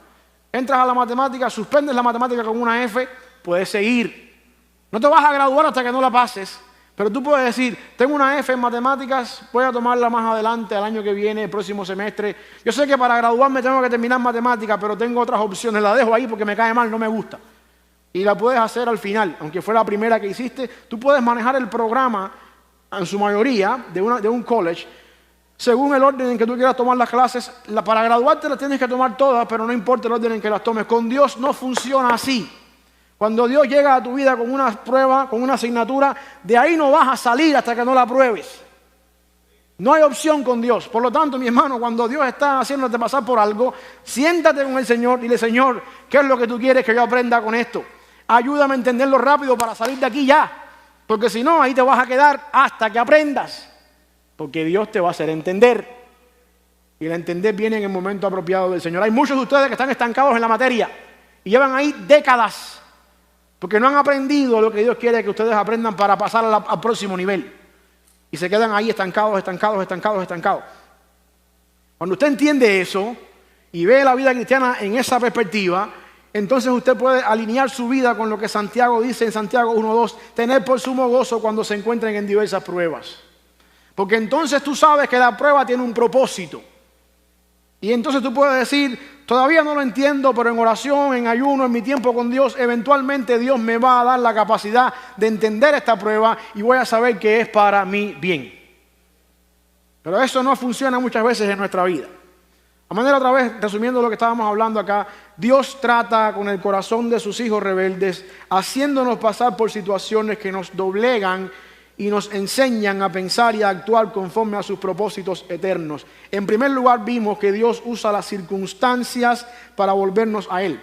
Entras a la matemática, suspendes la matemática con una F, puedes seguir. No te vas a graduar hasta que no la pases, pero tú puedes decir, tengo una F en matemáticas, voy a tomarla más adelante, al año que viene, el próximo semestre. Yo sé que para graduarme tengo que terminar matemática, pero tengo otras opciones, la dejo ahí porque me cae mal, no me gusta. Y la puedes hacer al final, aunque fue la primera que hiciste. Tú puedes manejar el programa, en su mayoría, de un college, según el orden en que tú quieras tomar las clases. Para graduarte las tienes que tomar todas, pero no importa el orden en que las tomes. Con Dios no funciona así. Cuando Dios llega a tu vida con una prueba, con una asignatura, de ahí no vas a salir hasta que no la pruebes. No hay opción con Dios. Por lo tanto, mi hermano, cuando Dios está haciéndote pasar por algo, siéntate con el Señor y dile, Señor, ¿qué es lo que tú quieres que yo aprenda con esto? Ayúdame a entenderlo rápido para salir de aquí ya. Porque si no, ahí te vas a quedar hasta que aprendas. Porque Dios te va a hacer entender. Y el entender viene en el momento apropiado del Señor. Hay muchos de ustedes que están estancados en la materia y llevan ahí décadas. Porque no han aprendido lo que Dios quiere que ustedes aprendan para pasar al próximo nivel. Y se quedan ahí estancados. Cuando usted entiende eso y ve la vida cristiana en esa perspectiva, entonces usted puede alinear su vida con lo que Santiago dice en Santiago 1:2, tener por sumo gozo cuando se encuentren en diversas pruebas. Porque entonces tú sabes que la prueba tiene un propósito. Y entonces tú puedes decir, Todavía no lo entiendo, pero en oración, en ayuno, en mi tiempo con Dios, eventualmente Dios me va a dar la capacidad de entender esta prueba y voy a saber que es para mi bien. Pero eso no funciona muchas veces en nuestra vida. A manera otra vez, resumiendo lo que estábamos hablando acá, Dios trata con el corazón de sus hijos rebeldes, haciéndonos pasar por situaciones que nos doblegan y nos enseñan a pensar y a actuar conforme a sus propósitos eternos. En primer lugar, vimos que Dios usa las circunstancias para volvernos a Él.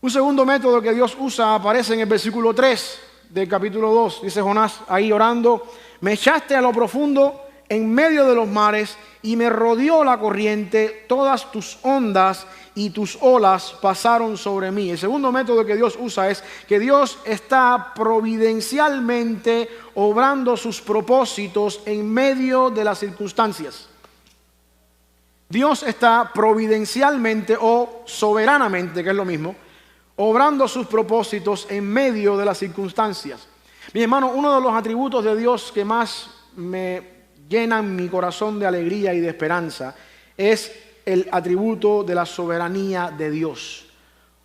Un segundo método que Dios usa aparece en el versículo 3 del capítulo 2. Dice Jonás ahí orando: me echaste a lo profundo en medio de los mares y me rodeó la corriente, todas tus ondas y tus olas pasaron sobre mí. El segundo método que Dios usa es que Dios está providencialmente obrando sus propósitos en medio de las circunstancias. Dios está providencialmente o soberanamente, que es lo mismo, obrando sus propósitos en medio de las circunstancias. Mi hermano, uno de los atributos de Dios que más me llenan mi corazón de alegría y de esperanza es el atributo de la soberanía de Dios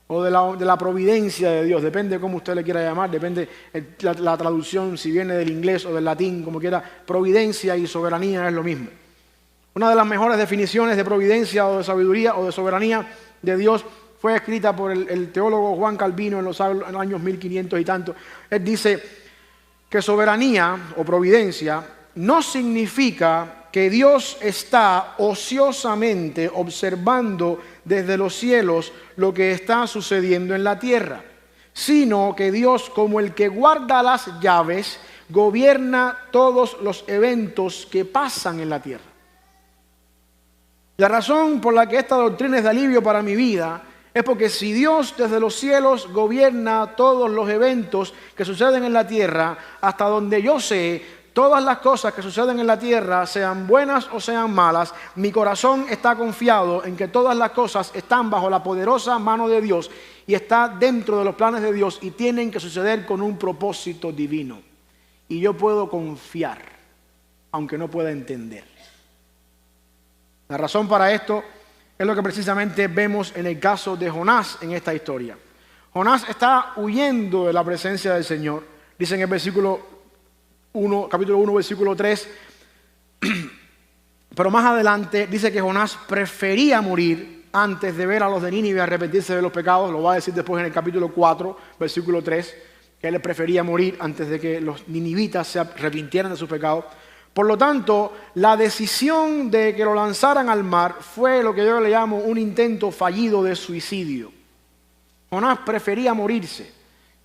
o de la providencia de Dios, depende de cómo usted le quiera llamar, depende la traducción, si viene del inglés o del latín, como quiera. Providencia y soberanía es lo mismo. Una de las mejores definiciones de providencia o de sabiduría o de soberanía de Dios fue escrita por el teólogo Juan Calvino en los años 1500 y tanto. Él dice que soberanía o providencia no significa que Dios está ociosamente observando desde los cielos lo que está sucediendo en la tierra, sino que Dios, como el que guarda las llaves, gobierna todos los eventos que pasan en la tierra. La razón por la que esta doctrina es de alivio para mi vida es porque si Dios desde los cielos gobierna todos los eventos que suceden en la tierra, hasta donde yo sé, todas las cosas que suceden en la tierra, sean buenas o sean malas, mi corazón está confiado en que todas las cosas están bajo la poderosa mano de Dios y está dentro de los planes de Dios y tienen que suceder con un propósito divino. Y yo puedo confiar, aunque no pueda entender. La razón para esto es lo que precisamente vemos en el caso de Jonás en esta historia. Jonás está huyendo de la presencia del Señor. Dice en el capítulo 1, versículo 3, pero más adelante dice que Jonás prefería morir antes de ver a los de Nínive arrepentirse de los pecados. Lo va a decir después en el capítulo 4, versículo 3, que él prefería morir antes de que los ninivitas se arrepintieran de sus pecados. Por lo tanto, la decisión de que lo lanzaran al mar fue lo que yo le llamo un intento fallido de suicidio. Jonás prefería morirse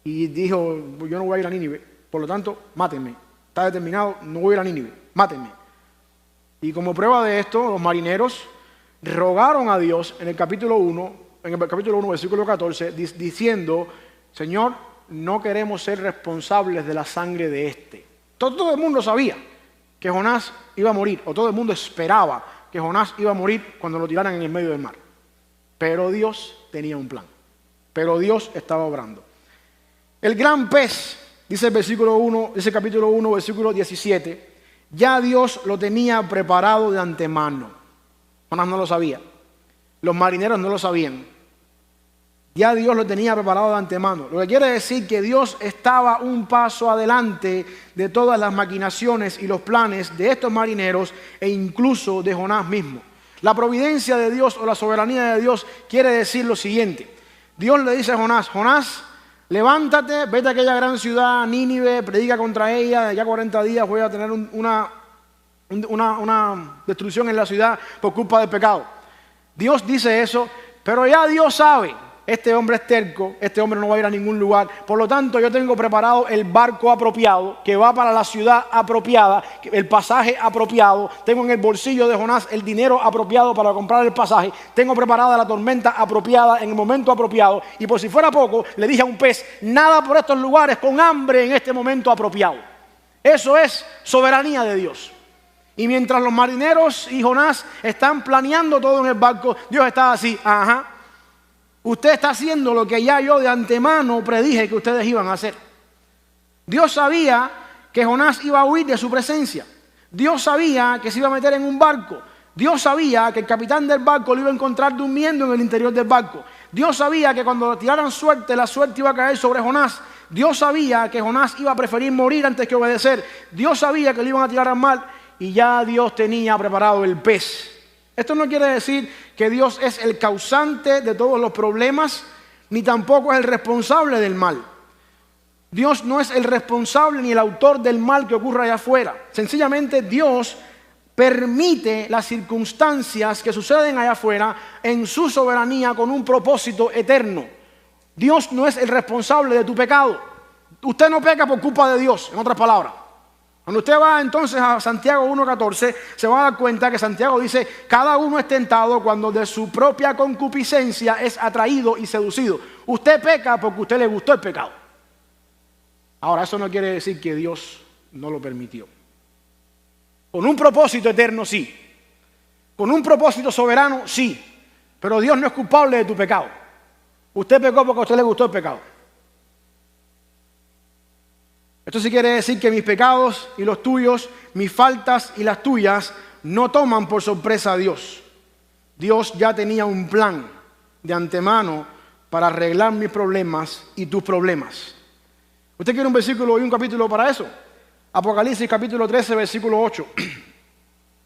y dijo: yo no voy a ir a Nínive, por lo tanto, mátenme. Está determinado, no voy a ir a Nínive, mátenme. Y como prueba de esto, los marineros rogaron a Dios en el capítulo 1, versículo 14, diciendo: Señor, no queremos ser responsables de la sangre de este. Todo el mundo sabía que Jonás iba a morir, o todo el mundo esperaba que Jonás iba a morir cuando lo tiraran en el medio del mar. Pero Dios tenía un plan. Pero Dios estaba obrando. El gran pez, dice el capítulo 1, versículo 17, ya Dios lo tenía preparado de antemano. Jonás no lo sabía. Los marineros no lo sabían. Ya Dios lo tenía preparado de antemano. Lo que quiere decir que Dios estaba un paso adelante de todas las maquinaciones y los planes de estos marineros e incluso de Jonás mismo. La providencia de Dios o la soberanía de Dios quiere decir lo siguiente. Dios le dice a Jonás: Jonás, levántate, vete a aquella gran ciudad, Nínive, predica contra ella, de ya 40 días voy a tener una destrucción en la ciudad por culpa del pecado. Dios dice eso, pero ya Dios sabe, este hombre es terco, este hombre no va a ir a ningún lugar, por lo tanto yo tengo preparado el barco apropiado que va para la ciudad apropiada, el pasaje apropiado, tengo en el bolsillo de Jonás el dinero apropiado para comprar el pasaje, tengo preparada la tormenta apropiada en el momento apropiado, y por si fuera poco, le dije a un pez: nada por estos lugares con hambre en este momento apropiado. Eso es soberanía de Dios. Y mientras los marineros y Jonás están planeando todo en el barco, Dios está así: ajá, usted está haciendo lo que ya yo de antemano predije que ustedes iban a hacer. Dios sabía que Jonás iba a huir de su presencia. Dios sabía que se iba a meter en un barco. Dios sabía que el capitán del barco lo iba a encontrar durmiendo en el interior del barco. Dios sabía que cuando tiraran suerte, la suerte iba a caer sobre Jonás. Dios sabía que Jonás iba a preferir morir antes que obedecer. Dios sabía que lo iban a tirar al mar y ya Dios tenía preparado el pez. Esto no quiere decir que Dios es el causante de todos los problemas, ni tampoco es el responsable del mal. Dios no es el responsable ni el autor del mal que ocurra allá afuera. Sencillamente Dios permite las circunstancias que suceden allá afuera en su soberanía con un propósito eterno. Dios no es el responsable de tu pecado. Usted no peca por culpa de Dios, en otras palabras. Cuando usted va entonces a Santiago 1:14, se va a dar cuenta que Santiago dice: cada uno es tentado cuando de su propia concupiscencia es atraído y seducido. Usted peca porque a usted le gustó el pecado. Ahora, eso no quiere decir que Dios no lo permitió. Con un propósito eterno, sí. Con un propósito soberano, sí. Pero Dios no es culpable de tu pecado. Usted pecó porque a usted le gustó el pecado. Esto sí quiere decir que mis pecados y los tuyos, mis faltas y las tuyas, no toman por sorpresa a Dios. Dios ya tenía un plan de antemano para arreglar mis problemas y tus problemas. ¿Usted quiere un versículo y un capítulo para eso? Apocalipsis capítulo 13, versículo 8.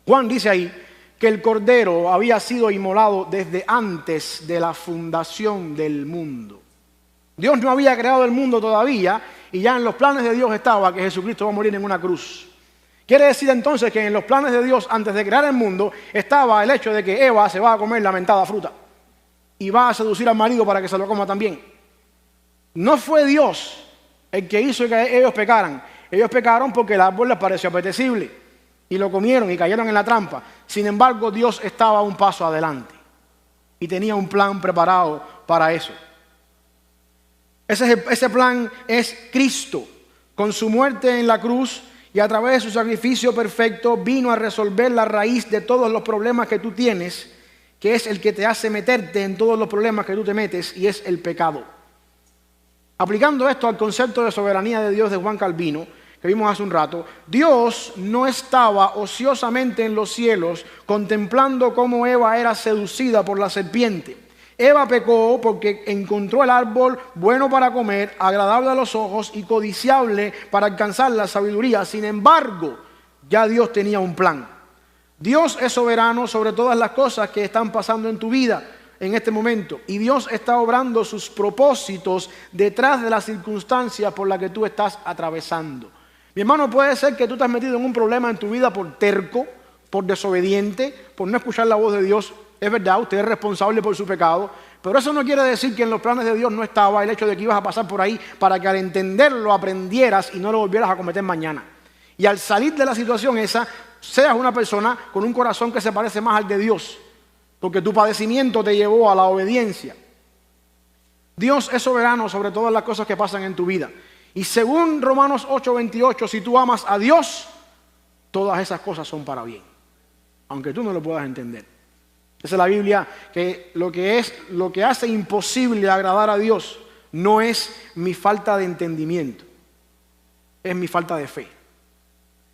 Juan dice ahí que el Cordero había sido inmolado desde antes de la fundación del mundo. Dios no había creado el mundo todavía y ya en los planes de Dios estaba que Jesucristo va a morir en una cruz. Quiere decir entonces que en los planes de Dios antes de crear el mundo estaba el hecho de que Eva se va a comer la mentada fruta y va a seducir al marido para que se lo coma también. No fue Dios el que hizo que ellos pecaran. Ellos pecaron porque el árbol les pareció apetecible y lo comieron y cayeron en la trampa. Sin embargo, Dios estaba un paso adelante y tenía un plan preparado para eso. Ese plan es Cristo. Con su muerte en la cruz y a través de su sacrificio perfecto vino a resolver la raíz de todos los problemas que tú tienes, que es el que te hace meterte en todos los problemas que tú te metes, y es el pecado. Aplicando esto al concepto de soberanía de Dios de Juan Calvino, que vimos hace un rato, Dios no estaba ociosamente en los cielos contemplando cómo Eva era seducida por la serpiente. Eva pecó porque encontró el árbol bueno para comer, agradable a los ojos y codiciable para alcanzar la sabiduría. Sin embargo, ya Dios tenía un plan. Dios es soberano sobre todas las cosas que están pasando en tu vida en este momento. Y Dios está obrando sus propósitos detrás de las circunstancias por las que tú estás atravesando. Mi hermano, puede ser que tú te has metido en un problema en tu vida por terco, por desobediente, por no escuchar la voz de Dios. Es verdad, usted es responsable por su pecado, pero eso no quiere decir que en los planes de Dios no estaba el hecho de que ibas a pasar por ahí para que al entenderlo aprendieras y no lo volvieras a cometer mañana. Y al salir de la situación esa, seas una persona con un corazón que se parece más al de Dios, porque tu padecimiento te llevó a la obediencia. Dios es soberano sobre todas las cosas que pasan en tu vida. Y según Romanos 8:28, si tú amas a Dios, todas esas cosas son para bien, aunque tú no lo puedas entender. Dice la Biblia que lo que hace imposible agradar a Dios no es mi falta de entendimiento, es mi falta de fe.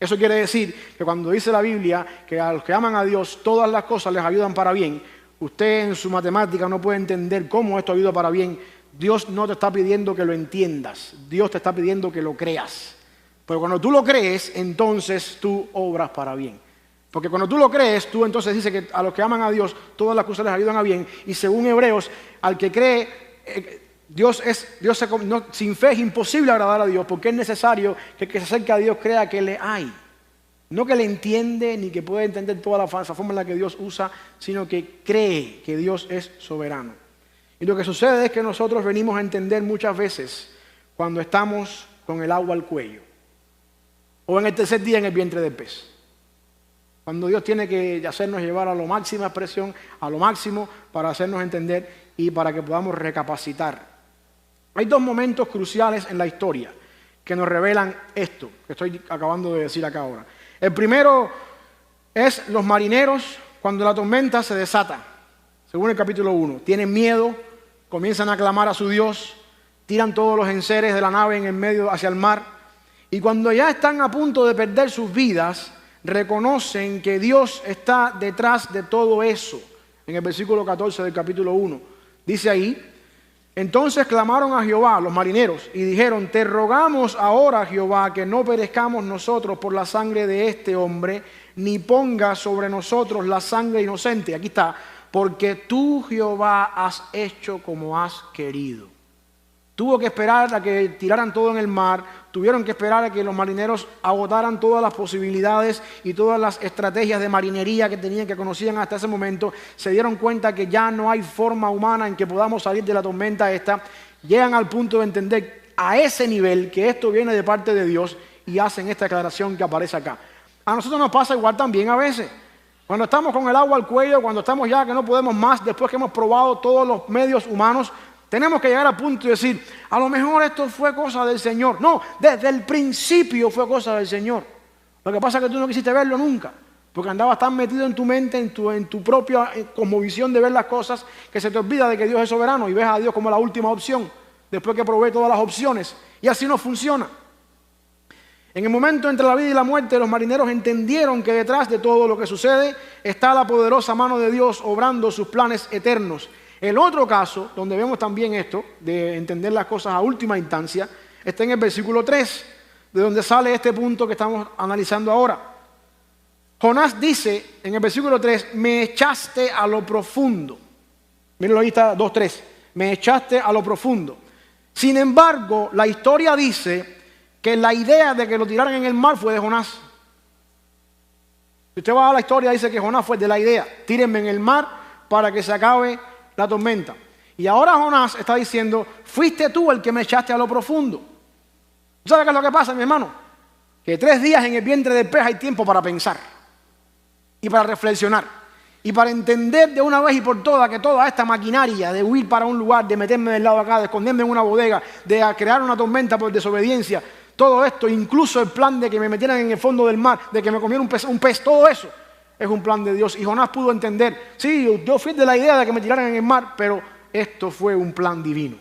Eso quiere decir que cuando dice la Biblia que a los que aman a Dios todas las cosas les ayudan para bien, usted en su matemática no puede entender cómo esto ayuda para bien. Dios no te está pidiendo que lo entiendas, Dios te está pidiendo que lo creas. Pero cuando tú lo crees, entonces tú obras para bien. Porque cuando tú lo crees, tú entonces dices que a los que aman a Dios, todas las cosas les ayudan a bien. Y según Hebreos, al que cree, sin fe es imposible agradar a Dios, porque es necesario que el que se acerque a Dios crea que le hay. No que le entiende, ni que puede entender toda la forma en la que Dios usa, sino que cree que Dios es soberano. Y lo que sucede es que nosotros venimos a entender muchas veces cuando estamos con el agua al cuello, o en el tercer día en el vientre del pez. Cuando Dios tiene que hacernos llevar a la máxima expresión, a lo máximo, para hacernos entender y para que podamos recapacitar. Hay dos momentos cruciales en la historia que nos revelan esto que estoy acabando de decir acá ahora. El primero es los marineros cuando la tormenta se desata, según el capítulo 1. Tienen miedo, comienzan a clamar a su Dios, tiran todos los enseres de la nave en el medio hacia el mar, y cuando ya están a punto de perder sus vidas, reconocen que Dios está detrás de todo eso. En el versículo 14 del capítulo 1, dice ahí: entonces clamaron a Jehová, los marineros, y dijeron: te rogamos ahora, Jehová, que no perezcamos nosotros por la sangre de este hombre, ni ponga sobre nosotros la sangre inocente. Aquí está: porque tú, Jehová, has hecho como has querido. Tuvo que esperar a que tiraran todo en el mar, tuvieron que esperar a que los marineros agotaran todas las posibilidades y todas las estrategias de marinería que conocían hasta ese momento. Se dieron cuenta que ya no hay forma humana en que podamos salir de la tormenta esta. Llegan al punto de entender a ese nivel que esto viene de parte de Dios y hacen esta declaración que aparece acá. A nosotros nos pasa igual también a veces. Cuando estamos con el agua al cuello, cuando estamos ya que no podemos más, después que hemos probado todos los medios humanos, tenemos que llegar al punto de decir: a lo mejor esto fue cosa del Señor. No, desde el principio fue cosa del Señor. Lo que pasa es que tú no quisiste verlo nunca, porque andabas tan metido en tu mente, en tu propia cosmovisión de ver las cosas, que se te olvida de que Dios es soberano y ves a Dios como la última opción, después que probé todas las opciones. Y así no funciona. En el momento entre la vida y la muerte, los marineros entendieron que detrás de todo lo que sucede está la poderosa mano de Dios obrando sus planes eternos. El otro caso, donde vemos también esto, de entender las cosas a última instancia, está en el versículo 3, de donde sale este punto que estamos analizando ahora. Jonás dice en el versículo 3: me echaste a lo profundo. Mírenlo ahí, está 2:3. Me echaste a lo profundo. Sin embargo, la historia dice que la idea de que lo tiraran en el mar fue de Jonás. Si usted va a la historia, dice que Jonás fue de la idea: tírenme en el mar para que se acabe la tormenta. Y ahora Jonás está diciendo: fuiste tú el que me echaste a lo profundo. ¿Sabes qué es lo que pasa, mi hermano? Que 3 días en el vientre del pez hay tiempo para pensar y para reflexionar y para entender de una vez y por todas que toda esta maquinaria de huir para un lugar, de meterme del lado de acá, de esconderme en una bodega, de crear una tormenta por desobediencia, todo esto, incluso el plan de que me metieran en el fondo del mar, de que me comiera un pez, todo eso es un plan de Dios. Y Jonás pudo entender: sí, yo fui de la idea de que me tiraran en el mar, pero esto fue un plan divino.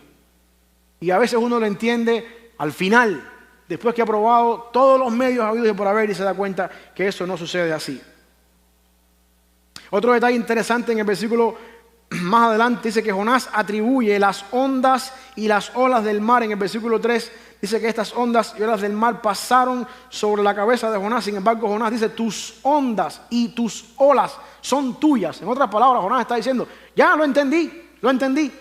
Y a veces uno lo entiende al final, después que ha probado todos los medios habidos y por haber, y se da cuenta que eso no sucede así. Otro detalle interesante en el versículo más adelante dice que Jonás atribuye las ondas y las olas del mar. En el versículo 3 dice que estas ondas y olas del mar pasaron sobre la cabeza de Jonás. Sin embargo, Jonás dice: tus ondas y tus olas son tuyas. En otras palabras, Jonás está diciendo: ya lo entendí.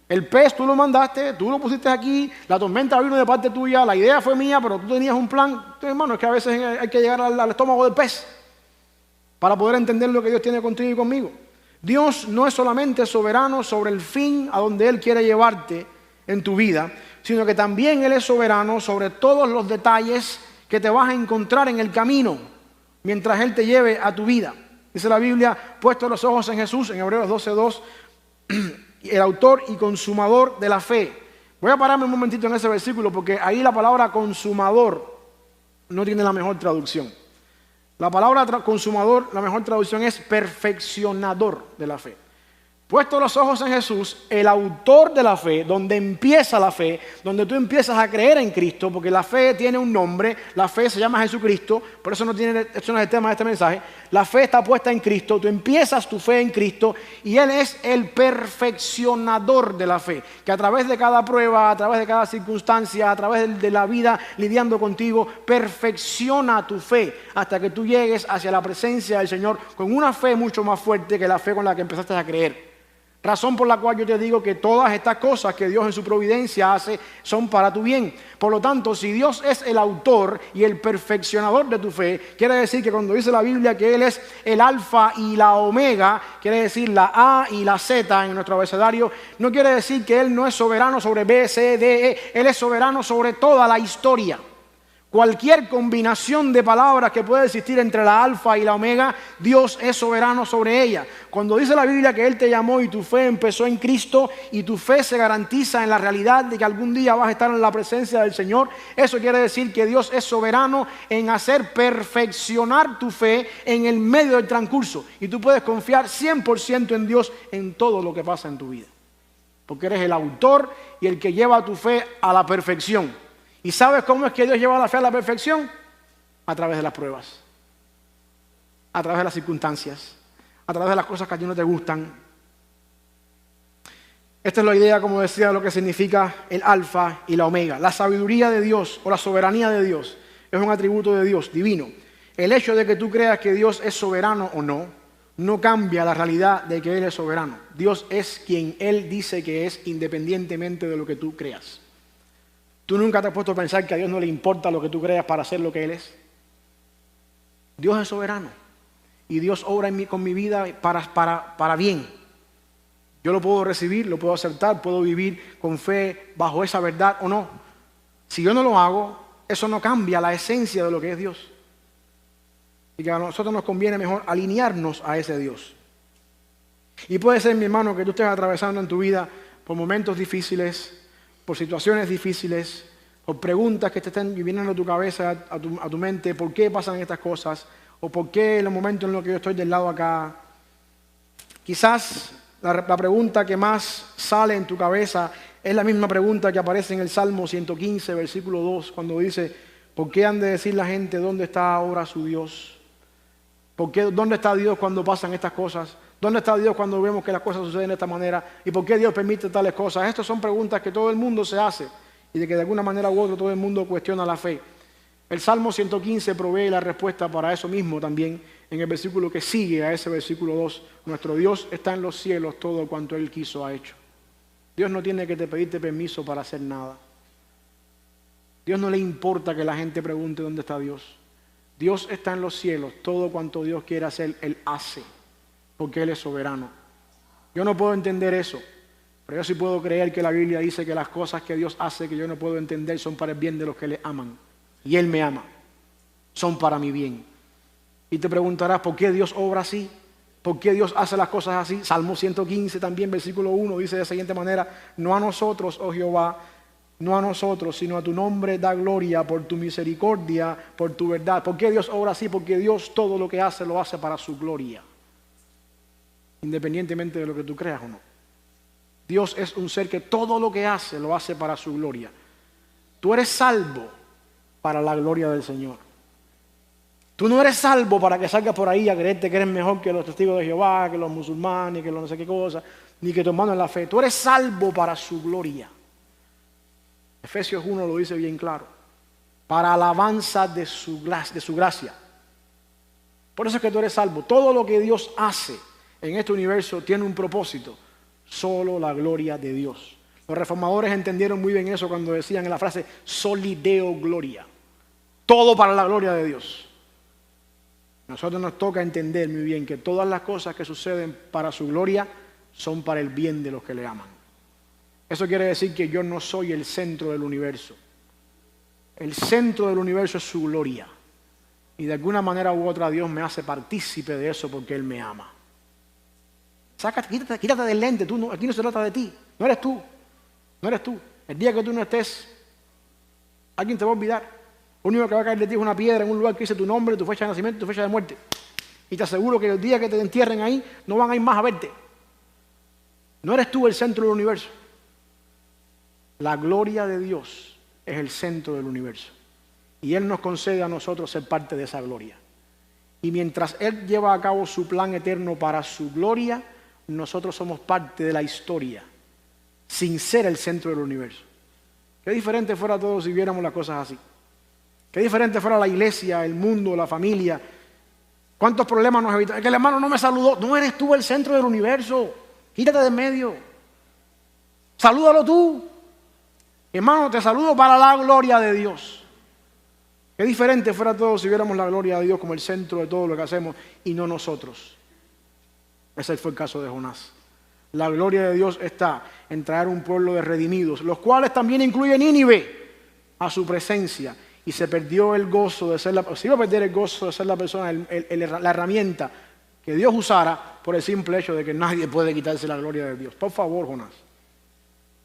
El pez tú lo mandaste, tú lo pusiste aquí, la tormenta vino de parte tuya, la idea fue mía, pero tú tenías un plan. Entonces, hermano, es que a veces hay que llegar al estómago del pez para poder entender lo que Dios tiene contigo y conmigo. Dios no es solamente soberano sobre el fin a donde Él quiere llevarte en tu vida, sino que también Él es soberano sobre todos los detalles que te vas a encontrar en el camino mientras Él te lleve a tu vida. Dice la Biblia: puesto los ojos en Jesús, en Hebreos 12:2, el autor y consumador de la fe. Voy a pararme un momentito en ese versículo porque ahí la palabra consumador no tiene la mejor traducción. La palabra consumador, la mejor traducción es perfeccionador de la fe. Puesto los ojos en Jesús, el autor de la fe, donde empieza la fe, donde tú empiezas a creer en Cristo, porque la fe tiene un nombre, la fe se llama Jesucristo, por eso eso no es el tema de este mensaje. La fe está puesta en Cristo, tú empiezas tu fe en Cristo y Él es el perfeccionador de la fe, que a través de cada prueba, a través de cada circunstancia, a través de la vida lidiando contigo, perfecciona tu fe hasta que tú llegues hacia la presencia del Señor con una fe mucho más fuerte que la fe con la que empezaste a creer. Razón por la cual yo te digo que todas estas cosas que Dios en su providencia hace son para tu bien. Por lo tanto, si Dios es el autor y el perfeccionador de tu fe, quiere decir que cuando dice la Biblia que Él es el alfa y la omega, quiere decir la A y la Z en nuestro abecedario, no quiere decir que Él no es soberano sobre B, C, D, E. Él es soberano sobre toda la historia. Cualquier combinación de palabras que pueda existir entre la alfa y la omega, Dios es soberano sobre ella. Cuando dice la Biblia que Él te llamó y tu fe empezó en Cristo y tu fe se garantiza en la realidad de que algún día vas a estar en la presencia del Señor, eso quiere decir que Dios es soberano en hacer perfeccionar tu fe en el medio del transcurso. Y tú puedes confiar 100% en Dios en todo lo que pasa en tu vida. Porque eres el autor y el que lleva tu fe a la perfección. ¿Y sabes cómo es que Dios lleva la fe a la perfección? A través de las pruebas. a través de las circunstancias, a través de las cosas que a ti no te gustan. Esta es la idea, como decía, de lo que significa el alfa y la omega. La sabiduría de Dios o la soberanía de Dios es un atributo de Dios divino. El hecho de que tú creas que Dios es soberano o no cambia la realidad de que Él es soberano. Dios es quien Él dice que es, independientemente de lo que tú creas. ¿Tú nunca te has puesto a pensar que a Dios no le importa lo que tú creas para hacer lo que Él es? Dios es soberano y Dios obra con mi vida para bien. Yo lo puedo recibir, lo puedo aceptar, puedo vivir con fe bajo esa verdad o no. Si yo no lo hago, eso no cambia la esencia de lo que es Dios. Y que a nosotros nos conviene mejor alinearnos a ese Dios. Y puede ser, mi hermano, que tú estés atravesando en tu vida por momentos difíciles, por situaciones difíciles, por preguntas que te estén viniendo a tu cabeza, a tu mente, ¿por qué pasan estas cosas? O ¿por qué en los momentos en los que yo estoy del lado acá? Quizás la pregunta que más sale en tu cabeza es la misma pregunta que aparece en el Salmo 115, versículo 2, cuando dice, ¿por qué han de decir la gente dónde está ahora su Dios? ¿Dónde está Dios cuando pasan estas cosas? ¿Dónde está Dios cuando vemos que las cosas suceden de esta manera? ¿Y por qué Dios permite tales cosas? Estas son preguntas que todo el mundo se hace y de que de alguna manera u otra todo el mundo cuestiona la fe. El Salmo 115 provee la respuesta para eso mismo también en el versículo que sigue a ese versículo 2. Nuestro Dios está en los cielos, todo cuanto Él quiso ha hecho. Dios no tiene que pedirte permiso para hacer nada. Dios no le importa que la gente pregunte dónde está Dios. Dios está en los cielos, todo cuanto Dios quiere hacer, Él hace, porque Él es soberano. Yo no puedo entender eso, pero yo sí puedo creer que la Biblia dice que las cosas que Dios hace que yo no puedo entender son para el bien de los que le aman. Y Él me ama, son para mi bien. Y te preguntarás, ¿por qué Dios obra así? ¿Por qué Dios hace las cosas así? Salmo 115 también, versículo 1, dice de la siguiente manera, no a nosotros, oh Jehová, no a nosotros, sino a tu nombre da gloria por tu misericordia, por tu verdad. ¿Por qué Dios obra así? Porque Dios todo lo que hace, lo hace para su gloria. Independientemente de lo que tú creas o no. Dios es un ser que todo lo que hace, lo hace para su gloria. Tú eres salvo para la gloria del Señor. Tú no eres salvo para que salgas por ahí a creerte que eres mejor que los testigos de Jehová, que los musulmanes, que los no sé qué cosa, ni que tu hermano en la fe. Tú eres salvo para su gloria. Efesios 1 lo dice bien claro. Para alabanza de su gracia. Por eso es que tú eres salvo. Todo lo que Dios hace en este universo tiene un propósito. Solo la gloria de Dios. Los reformadores entendieron muy bien eso cuando decían en la frase soli deo gloria. Todo para la gloria de Dios. A nosotros nos toca entender muy bien que todas las cosas que suceden para su gloria son para el bien de los que le aman. Eso quiere decir que yo no soy el centro del universo. El centro del universo es su gloria. Y de alguna manera u otra Dios me hace partícipe de eso porque Él me ama. Quítate del lente, aquí no se trata de ti. No eres tú. No eres tú. El día que tú no estés, alguien te va a olvidar. Lo único que va a caer de ti es una piedra en un lugar que dice tu nombre, tu fecha de nacimiento, tu fecha de muerte. Y te aseguro que el día que te entierren ahí, no van a ir más a verte. No eres tú el centro del universo. La gloria de Dios es el centro del universo. Y Él nos concede a nosotros ser parte de esa gloria. Y mientras Él lleva a cabo su plan eterno para su gloria, nosotros somos parte de la historia, sin ser el centro del universo. Qué diferente fuera todo si viéramos las cosas así. Qué diferente fuera la iglesia, el mundo, la familia. ¿Cuántos problemas nos evitan? Es que el hermano no me saludó. No eres tú el centro del universo. Quítate de en medio. Salúdalo tú. Hermano, te saludo para la gloria de Dios. Qué diferente fuera todo si viéramos la gloria de Dios como el centro de todo lo que hacemos y no nosotros. Ese fue el caso de Jonás. La gloria de Dios está en traer un pueblo de redimidos, los cuales también incluyen Nínive a su presencia. Y se perdió el gozo de ser se iba a perder el gozo de ser la persona, la herramienta que Dios usara por el simple hecho de que nadie puede quitarse la gloria de Dios. Por favor, Jonás.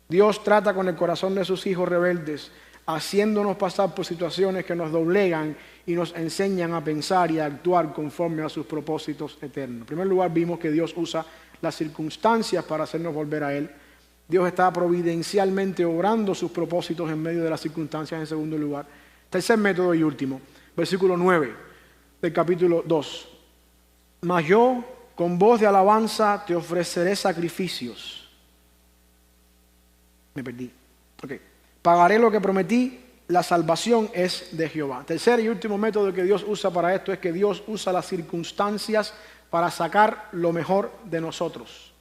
Dios trata con el corazón de sus hijos rebeldes, haciéndonos pasar por situaciones que nos doblegan y nos enseñan a pensar y a actuar conforme a sus propósitos eternos. En primer lugar, vimos que Dios usa las circunstancias para hacernos volver a Él. Dios está providencialmente obrando sus propósitos en medio de las circunstancias en segundo lugar. Tercer método y último, versículo 9 del capítulo 2. Mas yo, con voz de alabanza, te ofreceré sacrificios. Me perdí. Ok. Pagaré lo que prometí, la salvación es de Jehová. Tercer y último método que Dios usa para esto es que Dios usa las circunstancias para sacar lo mejor de nosotros.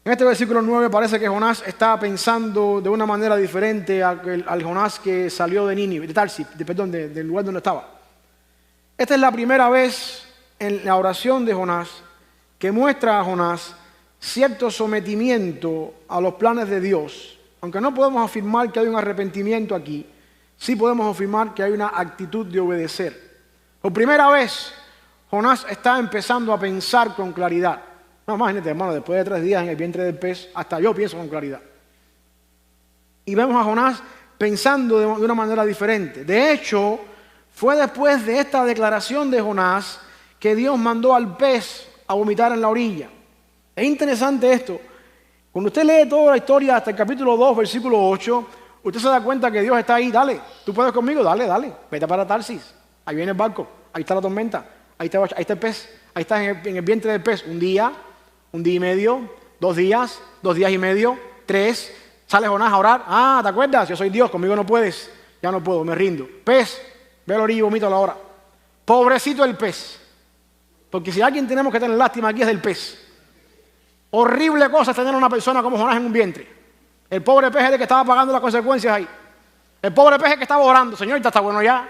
En este versículo 9 parece que Jonás está pensando de una manera diferente al Jonás que salió de Nínive, de Tarsis, del lugar donde estaba. Esta es la primera vez en la oración de Jonás que muestra a Jonás cierto sometimiento a los planes de Dios. Aunque no podemos afirmar que hay un arrepentimiento aquí, sí podemos afirmar que hay una actitud de obedecer. Por primera vez, Jonás está empezando a pensar con claridad. No, imagínate, hermano, después de 3 días en el vientre del pez, hasta yo pienso con claridad. Y vemos a Jonás pensando de una manera diferente. De hecho, fue después de esta declaración de Jonás que Dios mandó al pez a vomitar en la orilla. Es interesante esto. Cuando usted lee toda la historia hasta el capítulo 2, versículo 8, usted se da cuenta que Dios está ahí. Dale, tú puedes conmigo, dale. Vete para Tarsis. Ahí viene el barco, ahí está la tormenta, ahí está el pez, ahí está en el vientre del pez. 1 día, 1 día y medio, 2 días, 2 días y medio, 3. Sale Jonás a orar. Ah, ¿te acuerdas? Yo soy Dios, conmigo no puedes. Ya no puedo, me rindo. Pez, ve a la orilla y vomítalo ahora. Pobrecito el pez. Porque si alguien tenemos que tener lástima aquí es del pez. Horrible cosa es tener a una persona como Jonás en un vientre. El pobre pez es el que estaba pagando las consecuencias ahí. El pobre pez es el que estaba orando. Señor, está bueno ya.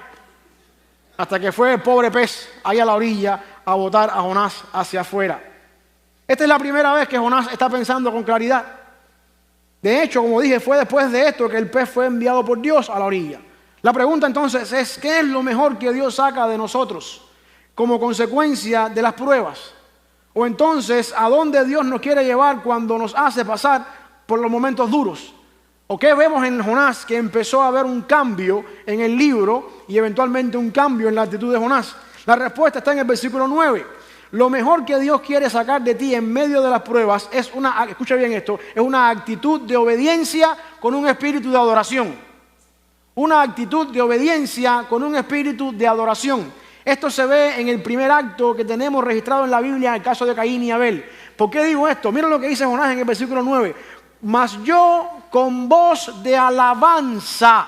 Hasta que fue el pobre pez ahí a la orilla a botar a Jonás hacia afuera. Esta es la primera vez que Jonás está pensando con claridad. De hecho, como dije, fue después de esto que el pez fue enviado por Dios a la orilla. La pregunta entonces es, ¿qué es lo mejor que Dios saca de nosotros como consecuencia de las pruebas? O entonces, ¿a dónde Dios nos quiere llevar cuando nos hace pasar por los momentos duros? ¿O qué vemos en Jonás que empezó a haber un cambio en el libro y eventualmente un cambio en la actitud de Jonás? La respuesta está en el versículo 9. Lo mejor que Dios quiere sacar de ti en medio de las pruebas es escucha bien esto, es una actitud de obediencia con un espíritu de adoración. Una actitud de obediencia con un espíritu de adoración. Esto se ve en el primer acto que tenemos registrado en la Biblia, en el caso de Caín y Abel. ¿Por qué digo esto? Miren lo que dice Jonás en el versículo 9. Mas yo con voz de alabanza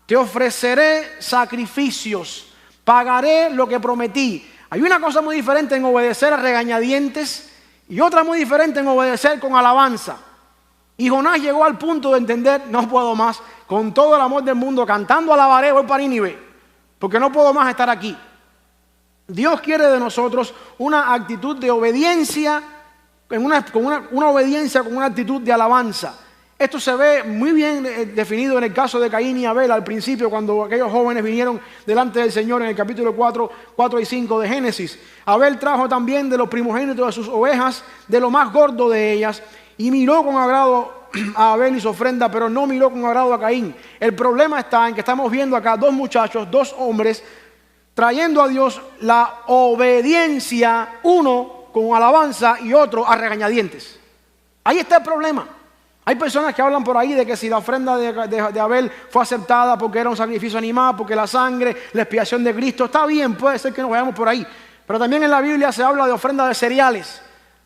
te ofreceré sacrificios, pagaré lo que prometí. Hay una cosa muy diferente en obedecer a regañadientes y otra muy diferente en obedecer con alabanza. Y Jonás llegó al punto de entender, no puedo más, con todo el amor del mundo, cantando alabaré, voy para Nínive, porque no puedo más estar aquí. Dios quiere de nosotros una actitud de obediencia, una obediencia con una actitud de alabanza. Esto se ve muy bien definido en el caso de Caín y Abel al principio, cuando aquellos jóvenes vinieron delante del Señor en el capítulo 4 y 5 de Génesis. Abel trajo también de los primogénitos de sus ovejas, de lo más gordo de ellas, y miró con agrado a Abel y su ofrenda, pero no miró con agrado a Caín. El problema está en que estamos viendo acá 2 muchachos, 2 hombres, trayendo a Dios la obediencia, uno con alabanza y otro a regañadientes. Ahí está el problema. Hay personas que hablan por ahí de que si la ofrenda de Abel fue aceptada porque era un sacrificio animal, porque la sangre, la expiación de Cristo, está bien, puede ser que nos vayamos por ahí. Pero también en la Biblia se habla de ofrenda de cereales,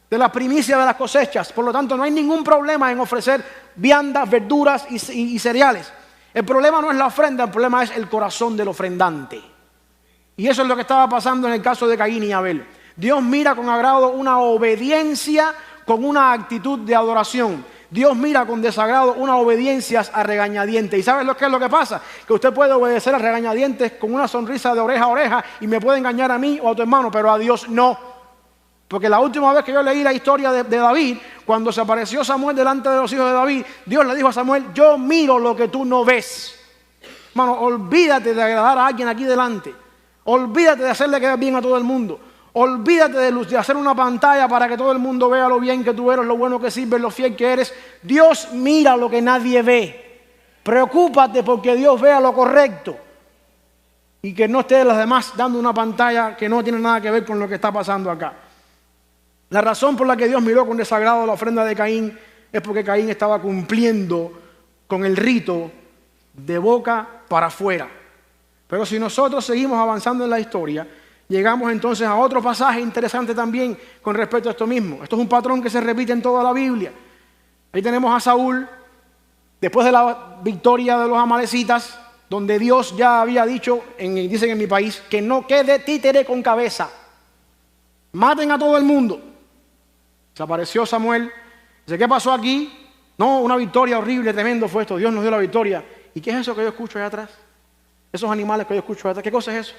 de la primicia de las cosechas. Por lo tanto, no hay ningún problema en ofrecer viandas, verduras y cereales. El problema no es la ofrenda, el problema es el corazón del ofrendante. Y eso es lo que estaba pasando en el caso de Caín y Abel. Dios mira con agrado una obediencia con una actitud de adoración. Dios mira con desagrado una obediencia a regañadientes. ¿Y sabes lo que es lo que pasa? Que usted puede obedecer a regañadientes con una sonrisa de oreja a oreja y me puede engañar a mí o a tu hermano, pero a Dios no. Porque la última vez que yo leí la historia de David, cuando se apareció Samuel delante de los hijos de David, Dios le dijo a Samuel, yo miro lo que tú no ves. Hermano, olvídate de agradar a alguien aquí delante. Olvídate de hacerle quedar bien a todo el mundo. Olvídate de hacer una pantalla para que todo el mundo vea lo bien que tú eres, lo bueno que sirves, lo fiel que eres. Dios mira lo que nadie ve. Preocúpate porque Dios vea lo correcto. Y que no esté los demás dando una pantalla que no tiene nada que ver con lo que está pasando acá. La razón por la que Dios miró con desagrado la ofrenda de Caín es porque Caín estaba cumpliendo con el rito de boca para afuera. Pero si nosotros seguimos avanzando en la historia, llegamos entonces a otro pasaje interesante también con respecto a esto mismo. Esto es un patrón que se repite en toda la Biblia. Ahí tenemos a Saúl, después de la victoria de los amalecitas, donde Dios ya había dicho, dicen en mi país, que no quede títere con cabeza. Maten a todo el mundo. Desapareció Samuel. Dice, ¿qué pasó aquí? No, una victoria horrible, tremendo fue esto. Dios nos dio la victoria. ¿Y qué es eso que yo escucho allá atrás? Esos animales que yo escucho allá atrás. ¿Qué cosa es eso?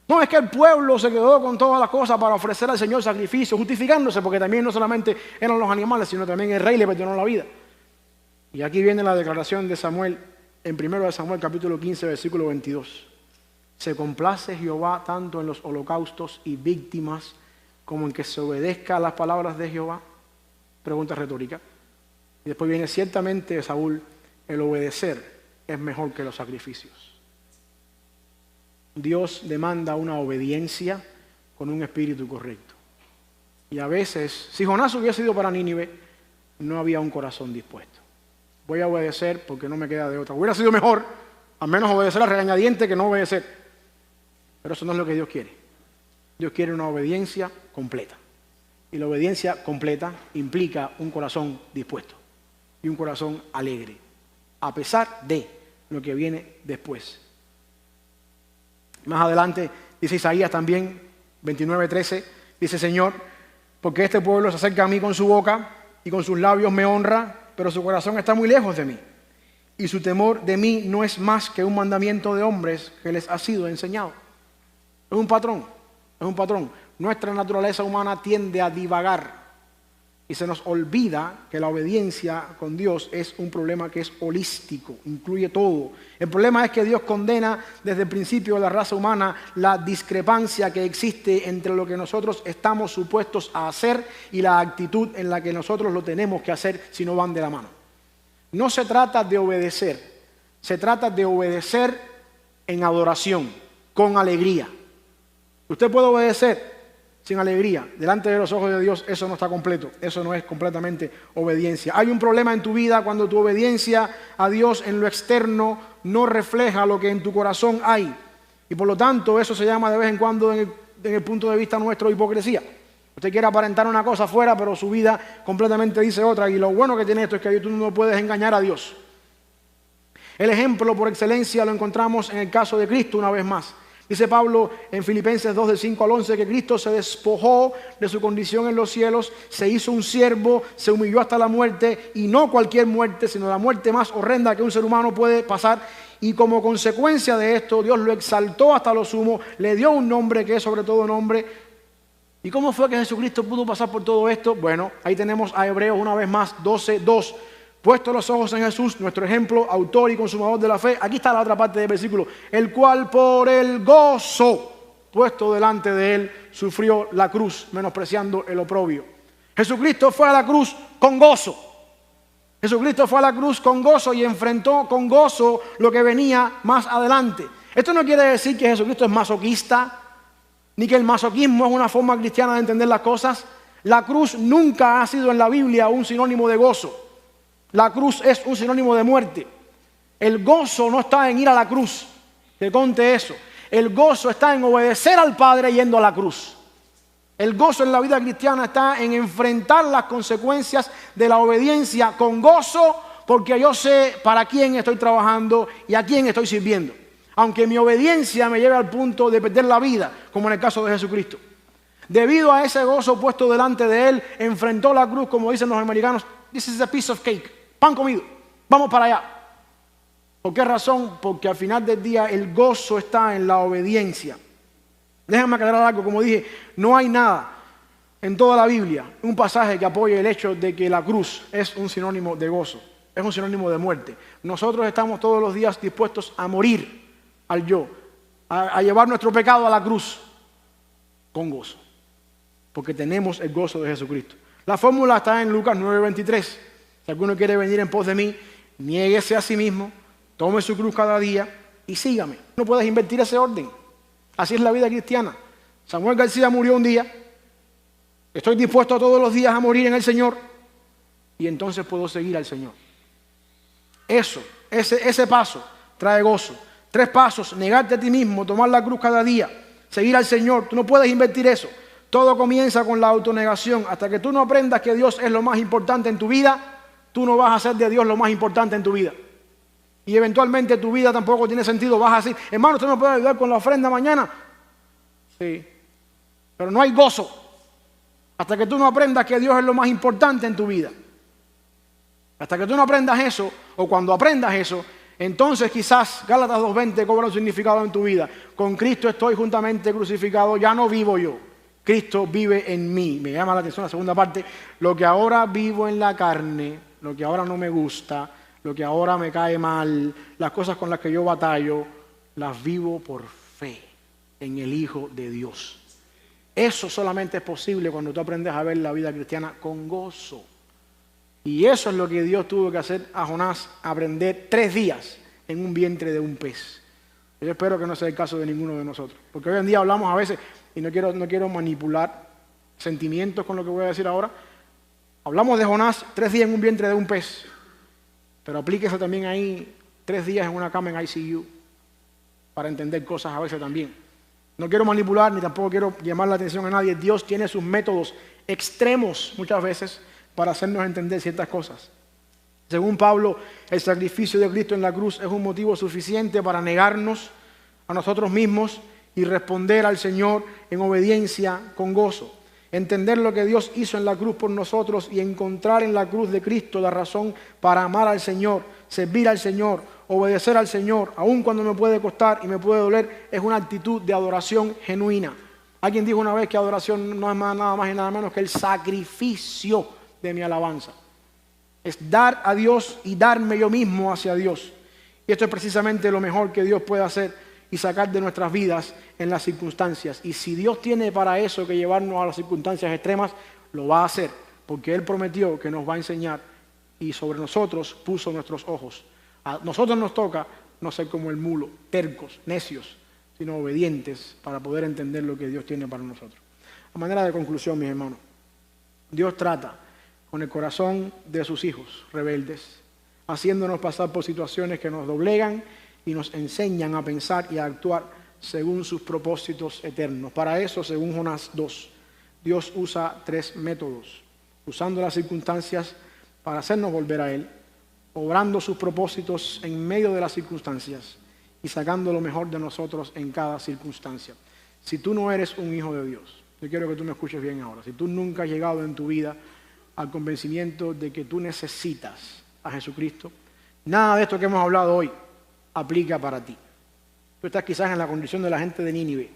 No, es que el pueblo se quedó con todas las cosas para ofrecer al Señor sacrificio, justificándose, porque también no solamente eran los animales, sino también el rey le perdonó la vida. Y aquí viene la declaración de Samuel, en 1 Samuel capítulo 15, versículo 22. Se complace Jehová tanto en los holocaustos y víctimas como en que se obedezca a las palabras de Jehová. Pregunta retórica. Y después viene ciertamente Saúl, el obedecer es mejor que los sacrificios. Dios demanda una obediencia con un espíritu correcto. Y a veces, si Jonás hubiese ido para Nínive, no había un corazón dispuesto. Voy a obedecer porque no me queda de otra. Hubiera sido mejor, al menos obedecer a regañadiente que no obedecer. Pero eso no es lo que Dios quiere. Dios quiere una obediencia completa. Y la obediencia completa implica un corazón dispuesto y un corazón alegre, a pesar de lo que viene después. Más adelante dice Isaías también, 29:13, dice, Señor, porque este pueblo se acerca a mí con su boca y con sus labios me honra, pero su corazón está muy lejos de mí. Y su temor de mí no es más que un mandamiento de hombres que les ha sido enseñado. Es un patrón, es un patrón. Nuestra naturaleza humana tiende a divagar y se nos olvida que la obediencia con Dios es un problema que es holístico, incluye todo. El problema es que Dios condena desde el principio de la raza humana la discrepancia que existe entre lo que nosotros estamos supuestos a hacer y la actitud en la que nosotros lo tenemos que hacer si no van de la mano. No se trata de obedecer, se trata de obedecer en adoración, con alegría. Usted puede obedecer sin alegría, delante de los ojos de Dios, eso no está completo, eso no es completamente obediencia. Hay un problema en tu vida cuando tu obediencia a Dios en lo externo no refleja lo que en tu corazón hay. Y por lo tanto, eso se llama de vez en cuando, en el punto de vista nuestro, hipocresía. Usted quiere aparentar una cosa afuera, pero su vida completamente dice otra. Y lo bueno que tiene esto es que tú no puedes engañar a Dios. El ejemplo por excelencia lo encontramos en el caso de Cristo una vez más. Dice Pablo en Filipenses 2, del 5 al 11, que Cristo se despojó de su condición en los cielos, se hizo un siervo, se humilló hasta la muerte, y no cualquier muerte, sino la muerte más horrenda que un ser humano puede pasar. Y como consecuencia de esto, Dios lo exaltó hasta lo sumo, le dio un nombre que es sobre todo nombre. ¿Y cómo fue que Jesucristo pudo pasar por todo esto? Bueno, ahí tenemos a Hebreos una vez más, 12:2. Puesto los ojos en Jesús, nuestro ejemplo, autor y consumador de la fe. Aquí está la otra parte del versículo. El cual por el gozo puesto delante de él sufrió la cruz, menospreciando el oprobio. Jesucristo fue a la cruz con gozo. Jesucristo fue a la cruz con gozo y enfrentó con gozo lo que venía más adelante. Esto no quiere decir que Jesucristo es masoquista, ni que el masoquismo es una forma cristiana de entender las cosas. La cruz nunca ha sido en la Biblia un sinónimo de gozo. La cruz es un sinónimo de muerte. El gozo no está en ir a la cruz, que conte eso. El gozo está en obedecer al Padre yendo a la cruz. El gozo en la vida cristiana está en enfrentar las consecuencias de la obediencia con gozo, porque yo sé para quién estoy trabajando y a quién estoy sirviendo. Aunque mi obediencia me lleve al punto de perder la vida, como en el caso de Jesucristo. Debido a ese gozo puesto delante de él, enfrentó la cruz, como dicen los americanos, this is a piece of cake. Pan comido, vamos para allá. ¿Por qué razón? Porque al final del día el gozo está en la obediencia. Déjame aclarar algo, como dije, no hay nada en toda la Biblia, un pasaje que apoye el hecho de que la cruz es un sinónimo de gozo, es un sinónimo de muerte. Nosotros estamos todos los días dispuestos a morir al yo, a llevar nuestro pecado a la cruz con gozo, porque tenemos el gozo de Jesucristo. La fórmula está en Lucas 9:23. Si alguno quiere venir en pos de mí, niéguese a sí mismo, tome su cruz cada día y sígame. No puedes invertir ese orden. Así es la vida cristiana. Samuel García murió un día. Estoy dispuesto todos los días a morir en el Señor y entonces puedo seguir al Señor. Ese paso trae gozo. 3 pasos: negarte a ti mismo, tomar la cruz cada día, seguir al Señor. Tú no puedes invertir eso. Todo comienza con la autonegación. Hasta que tú no aprendas que Dios es lo más importante en tu vida, tú no vas a hacer de Dios lo más importante en tu vida. Y eventualmente tu vida tampoco tiene sentido. Vas a decir, hermano, ¿usted me puede ayudar con la ofrenda mañana? Sí, pero no hay gozo hasta que tú no aprendas que Dios es lo más importante en tu vida. Hasta que tú no aprendas eso, o cuando aprendas eso, entonces quizás Gálatas 2:20 cobra un significado en tu vida. Con Cristo estoy juntamente crucificado, ya no vivo yo. Cristo vive en mí. Me llama la atención la segunda parte. Lo que ahora vivo en la carne, lo que ahora no me gusta, lo que ahora me cae mal, las cosas con las que yo batallo, las vivo por fe en el Hijo de Dios. Eso solamente es posible cuando tú aprendes a ver la vida cristiana con gozo. Y eso es lo que Dios tuvo que hacer a Jonás, aprender 3 días en un vientre de un pez. Yo espero que no sea el caso de ninguno de nosotros. Porque hoy en día hablamos a veces, y no quiero manipular sentimientos con lo que voy a decir ahora. Hablamos de Jonás 3 días en un vientre de un pez. Pero aplíquese también ahí 3 días en una cama en ICU para entender cosas a veces también. No quiero manipular ni tampoco quiero llamar la atención a nadie. Dios tiene sus métodos extremos muchas veces para hacernos entender ciertas cosas. Según Pablo, el sacrificio de Cristo en la cruz es un motivo suficiente para negarnos a nosotros mismos y responder al Señor en obediencia con gozo. Entender lo que Dios hizo en la cruz por nosotros y encontrar en la cruz de Cristo la razón para amar al Señor, servir al Señor, obedecer al Señor, aun cuando me puede costar y me puede doler, es una actitud de adoración genuina. Alguien dijo una vez que adoración no es nada más y nada menos que el sacrificio de mi alabanza. Es dar a Dios y darme yo mismo hacia Dios. Y esto es precisamente lo mejor que Dios puede hacer y sacar de nuestras vidas en las circunstancias. Y si Dios tiene para eso que llevarnos a las circunstancias extremas, lo va a hacer, porque Él prometió que nos va a enseñar y sobre nosotros puso nuestros ojos. A nosotros nos toca no ser como el mulo, tercos, necios, sino obedientes para poder entender lo que Dios tiene para nosotros. A manera de conclusión, mis hermanos, Dios trata con el corazón de sus hijos rebeldes, haciéndonos pasar por situaciones que nos doblegan y nos enseñan a pensar y a actuar según sus propósitos eternos. Para eso, según Jonás 2, Dios usa 3 métodos, usando las circunstancias para hacernos volver a Él, obrando sus propósitos en medio de las circunstancias y sacando lo mejor de nosotros en cada circunstancia. Si tú no eres un hijo de Dios, yo quiero que tú me escuches bien ahora, si tú nunca has llegado en tu vida al convencimiento de que tú necesitas a Jesucristo, nada de esto que hemos hablado hoy aplica para ti. Tú estás quizás en la condición de la gente de Nínive,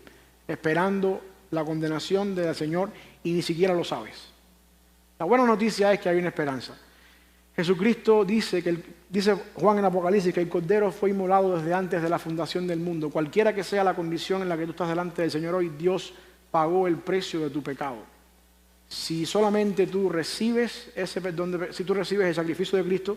esperando la condenación del Señor y ni siquiera lo sabes. La buena noticia es que hay una esperanza. Jesucristo dice Juan en Apocalipsis que el Cordero fue inmolado desde antes de la fundación del mundo. Cualquiera que sea la condición en la que tú estás delante del Señor hoy, Dios pagó el precio de tu pecado. Si solamente tú recibes ese perdón, si tú recibes el sacrificio de Cristo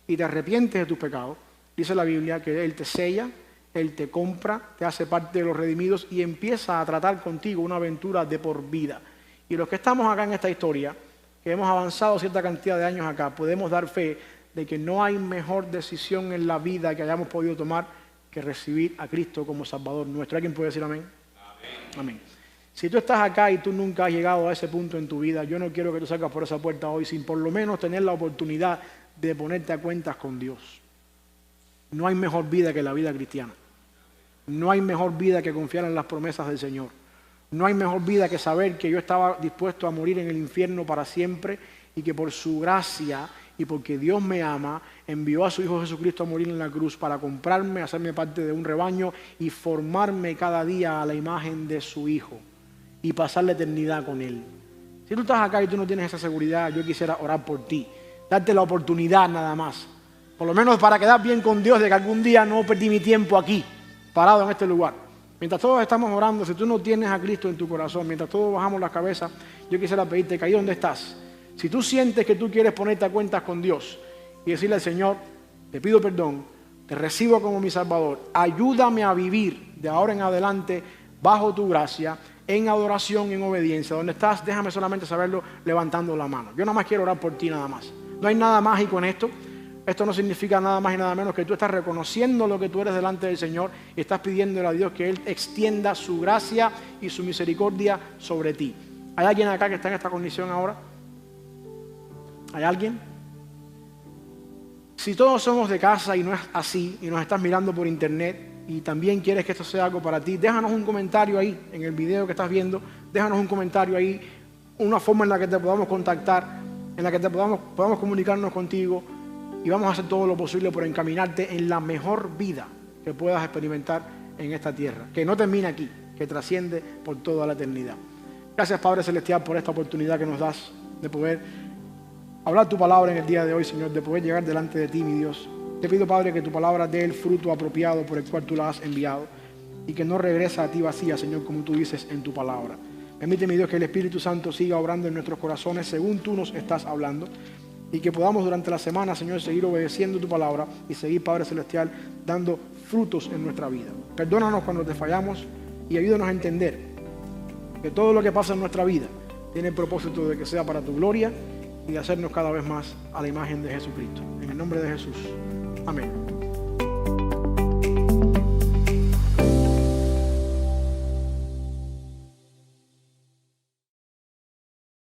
y te arrepientes de tus pecados, dice la Biblia que Él te sella, Él te compra, te hace parte de los redimidos y empieza a tratar contigo una aventura de por vida. Y los que estamos acá en esta historia, que hemos avanzado cierta cantidad de años acá, podemos dar fe de que no hay mejor decisión en la vida que hayamos podido tomar que recibir a Cristo como Salvador nuestro. ¿Alguien puede decir amén? Amén. Amén. Si tú estás acá y tú nunca has llegado a ese punto en tu vida, yo no quiero que tú salgas por esa puerta hoy sin por lo menos tener la oportunidad de ponerte a cuentas con Dios. No hay mejor vida que la vida cristiana. No hay mejor vida que confiar en las promesas del Señor. No hay mejor vida que saber que yo estaba dispuesto a morir en el infierno para siempre y que por su gracia y porque Dios me ama, envió a su Hijo Jesucristo a morir en la cruz para comprarme, hacerme parte de un rebaño y formarme cada día a la imagen de su Hijo y pasar la eternidad con Él. Si tú estás acá y tú no tienes esa seguridad, yo quisiera orar por ti, darte la oportunidad nada más, por lo menos para quedar bien con Dios de que algún día no perdí mi tiempo aquí, parado en este lugar. Mientras todos estamos orando, si tú no tienes a Cristo en tu corazón, mientras todos bajamos las cabezas, yo quisiera pedirte que ahí donde estás, si tú sientes que tú quieres ponerte a cuentas con Dios y decirle al Señor, te pido perdón, te recibo como mi Salvador, ayúdame a vivir de ahora en adelante bajo tu gracia, en adoración, en obediencia. Donde estás, déjame solamente saberlo levantando la mano. Yo nada más quiero orar por ti nada más. No hay nada mágico en esto. Esto no significa nada más y nada menos que tú estás reconociendo lo que tú eres delante del Señor y estás pidiéndole a Dios que Él extienda su gracia y su misericordia sobre ti. ¿Hay alguien acá que está en esta condición ahora? ¿Hay alguien? Si todos somos de casa y no es así, y nos estás mirando por internet y también quieres que esto sea algo para ti, déjanos un comentario ahí, en el video que estás viendo, déjanos un comentario ahí, una forma en la que te podamos contactar, en la que podamos comunicarnos contigo, y vamos a hacer todo lo posible por encaminarte en la mejor vida que puedas experimentar en esta tierra, que no termina aquí, que trasciende por toda la eternidad. Gracias, Padre Celestial, por esta oportunidad que nos das de poder hablar tu palabra en el día de hoy, Señor, de poder llegar delante de ti, mi Dios. Te pido, Padre, que tu palabra dé el fruto apropiado por el cual tú la has enviado y que no regresa a ti vacía, Señor, como tú dices en tu palabra. Permite, mi Dios, que el Espíritu Santo siga obrando en nuestros corazones según tú nos estás hablando y que podamos durante la semana, Señor, seguir obedeciendo tu palabra y seguir, Padre Celestial, dando frutos en nuestra vida. Perdónanos cuando te fallamos y ayúdanos a entender que todo lo que pasa en nuestra vida tiene el propósito de que sea para tu gloria y de hacernos cada vez más a la imagen de Jesucristo. En el nombre de Jesús. Amén.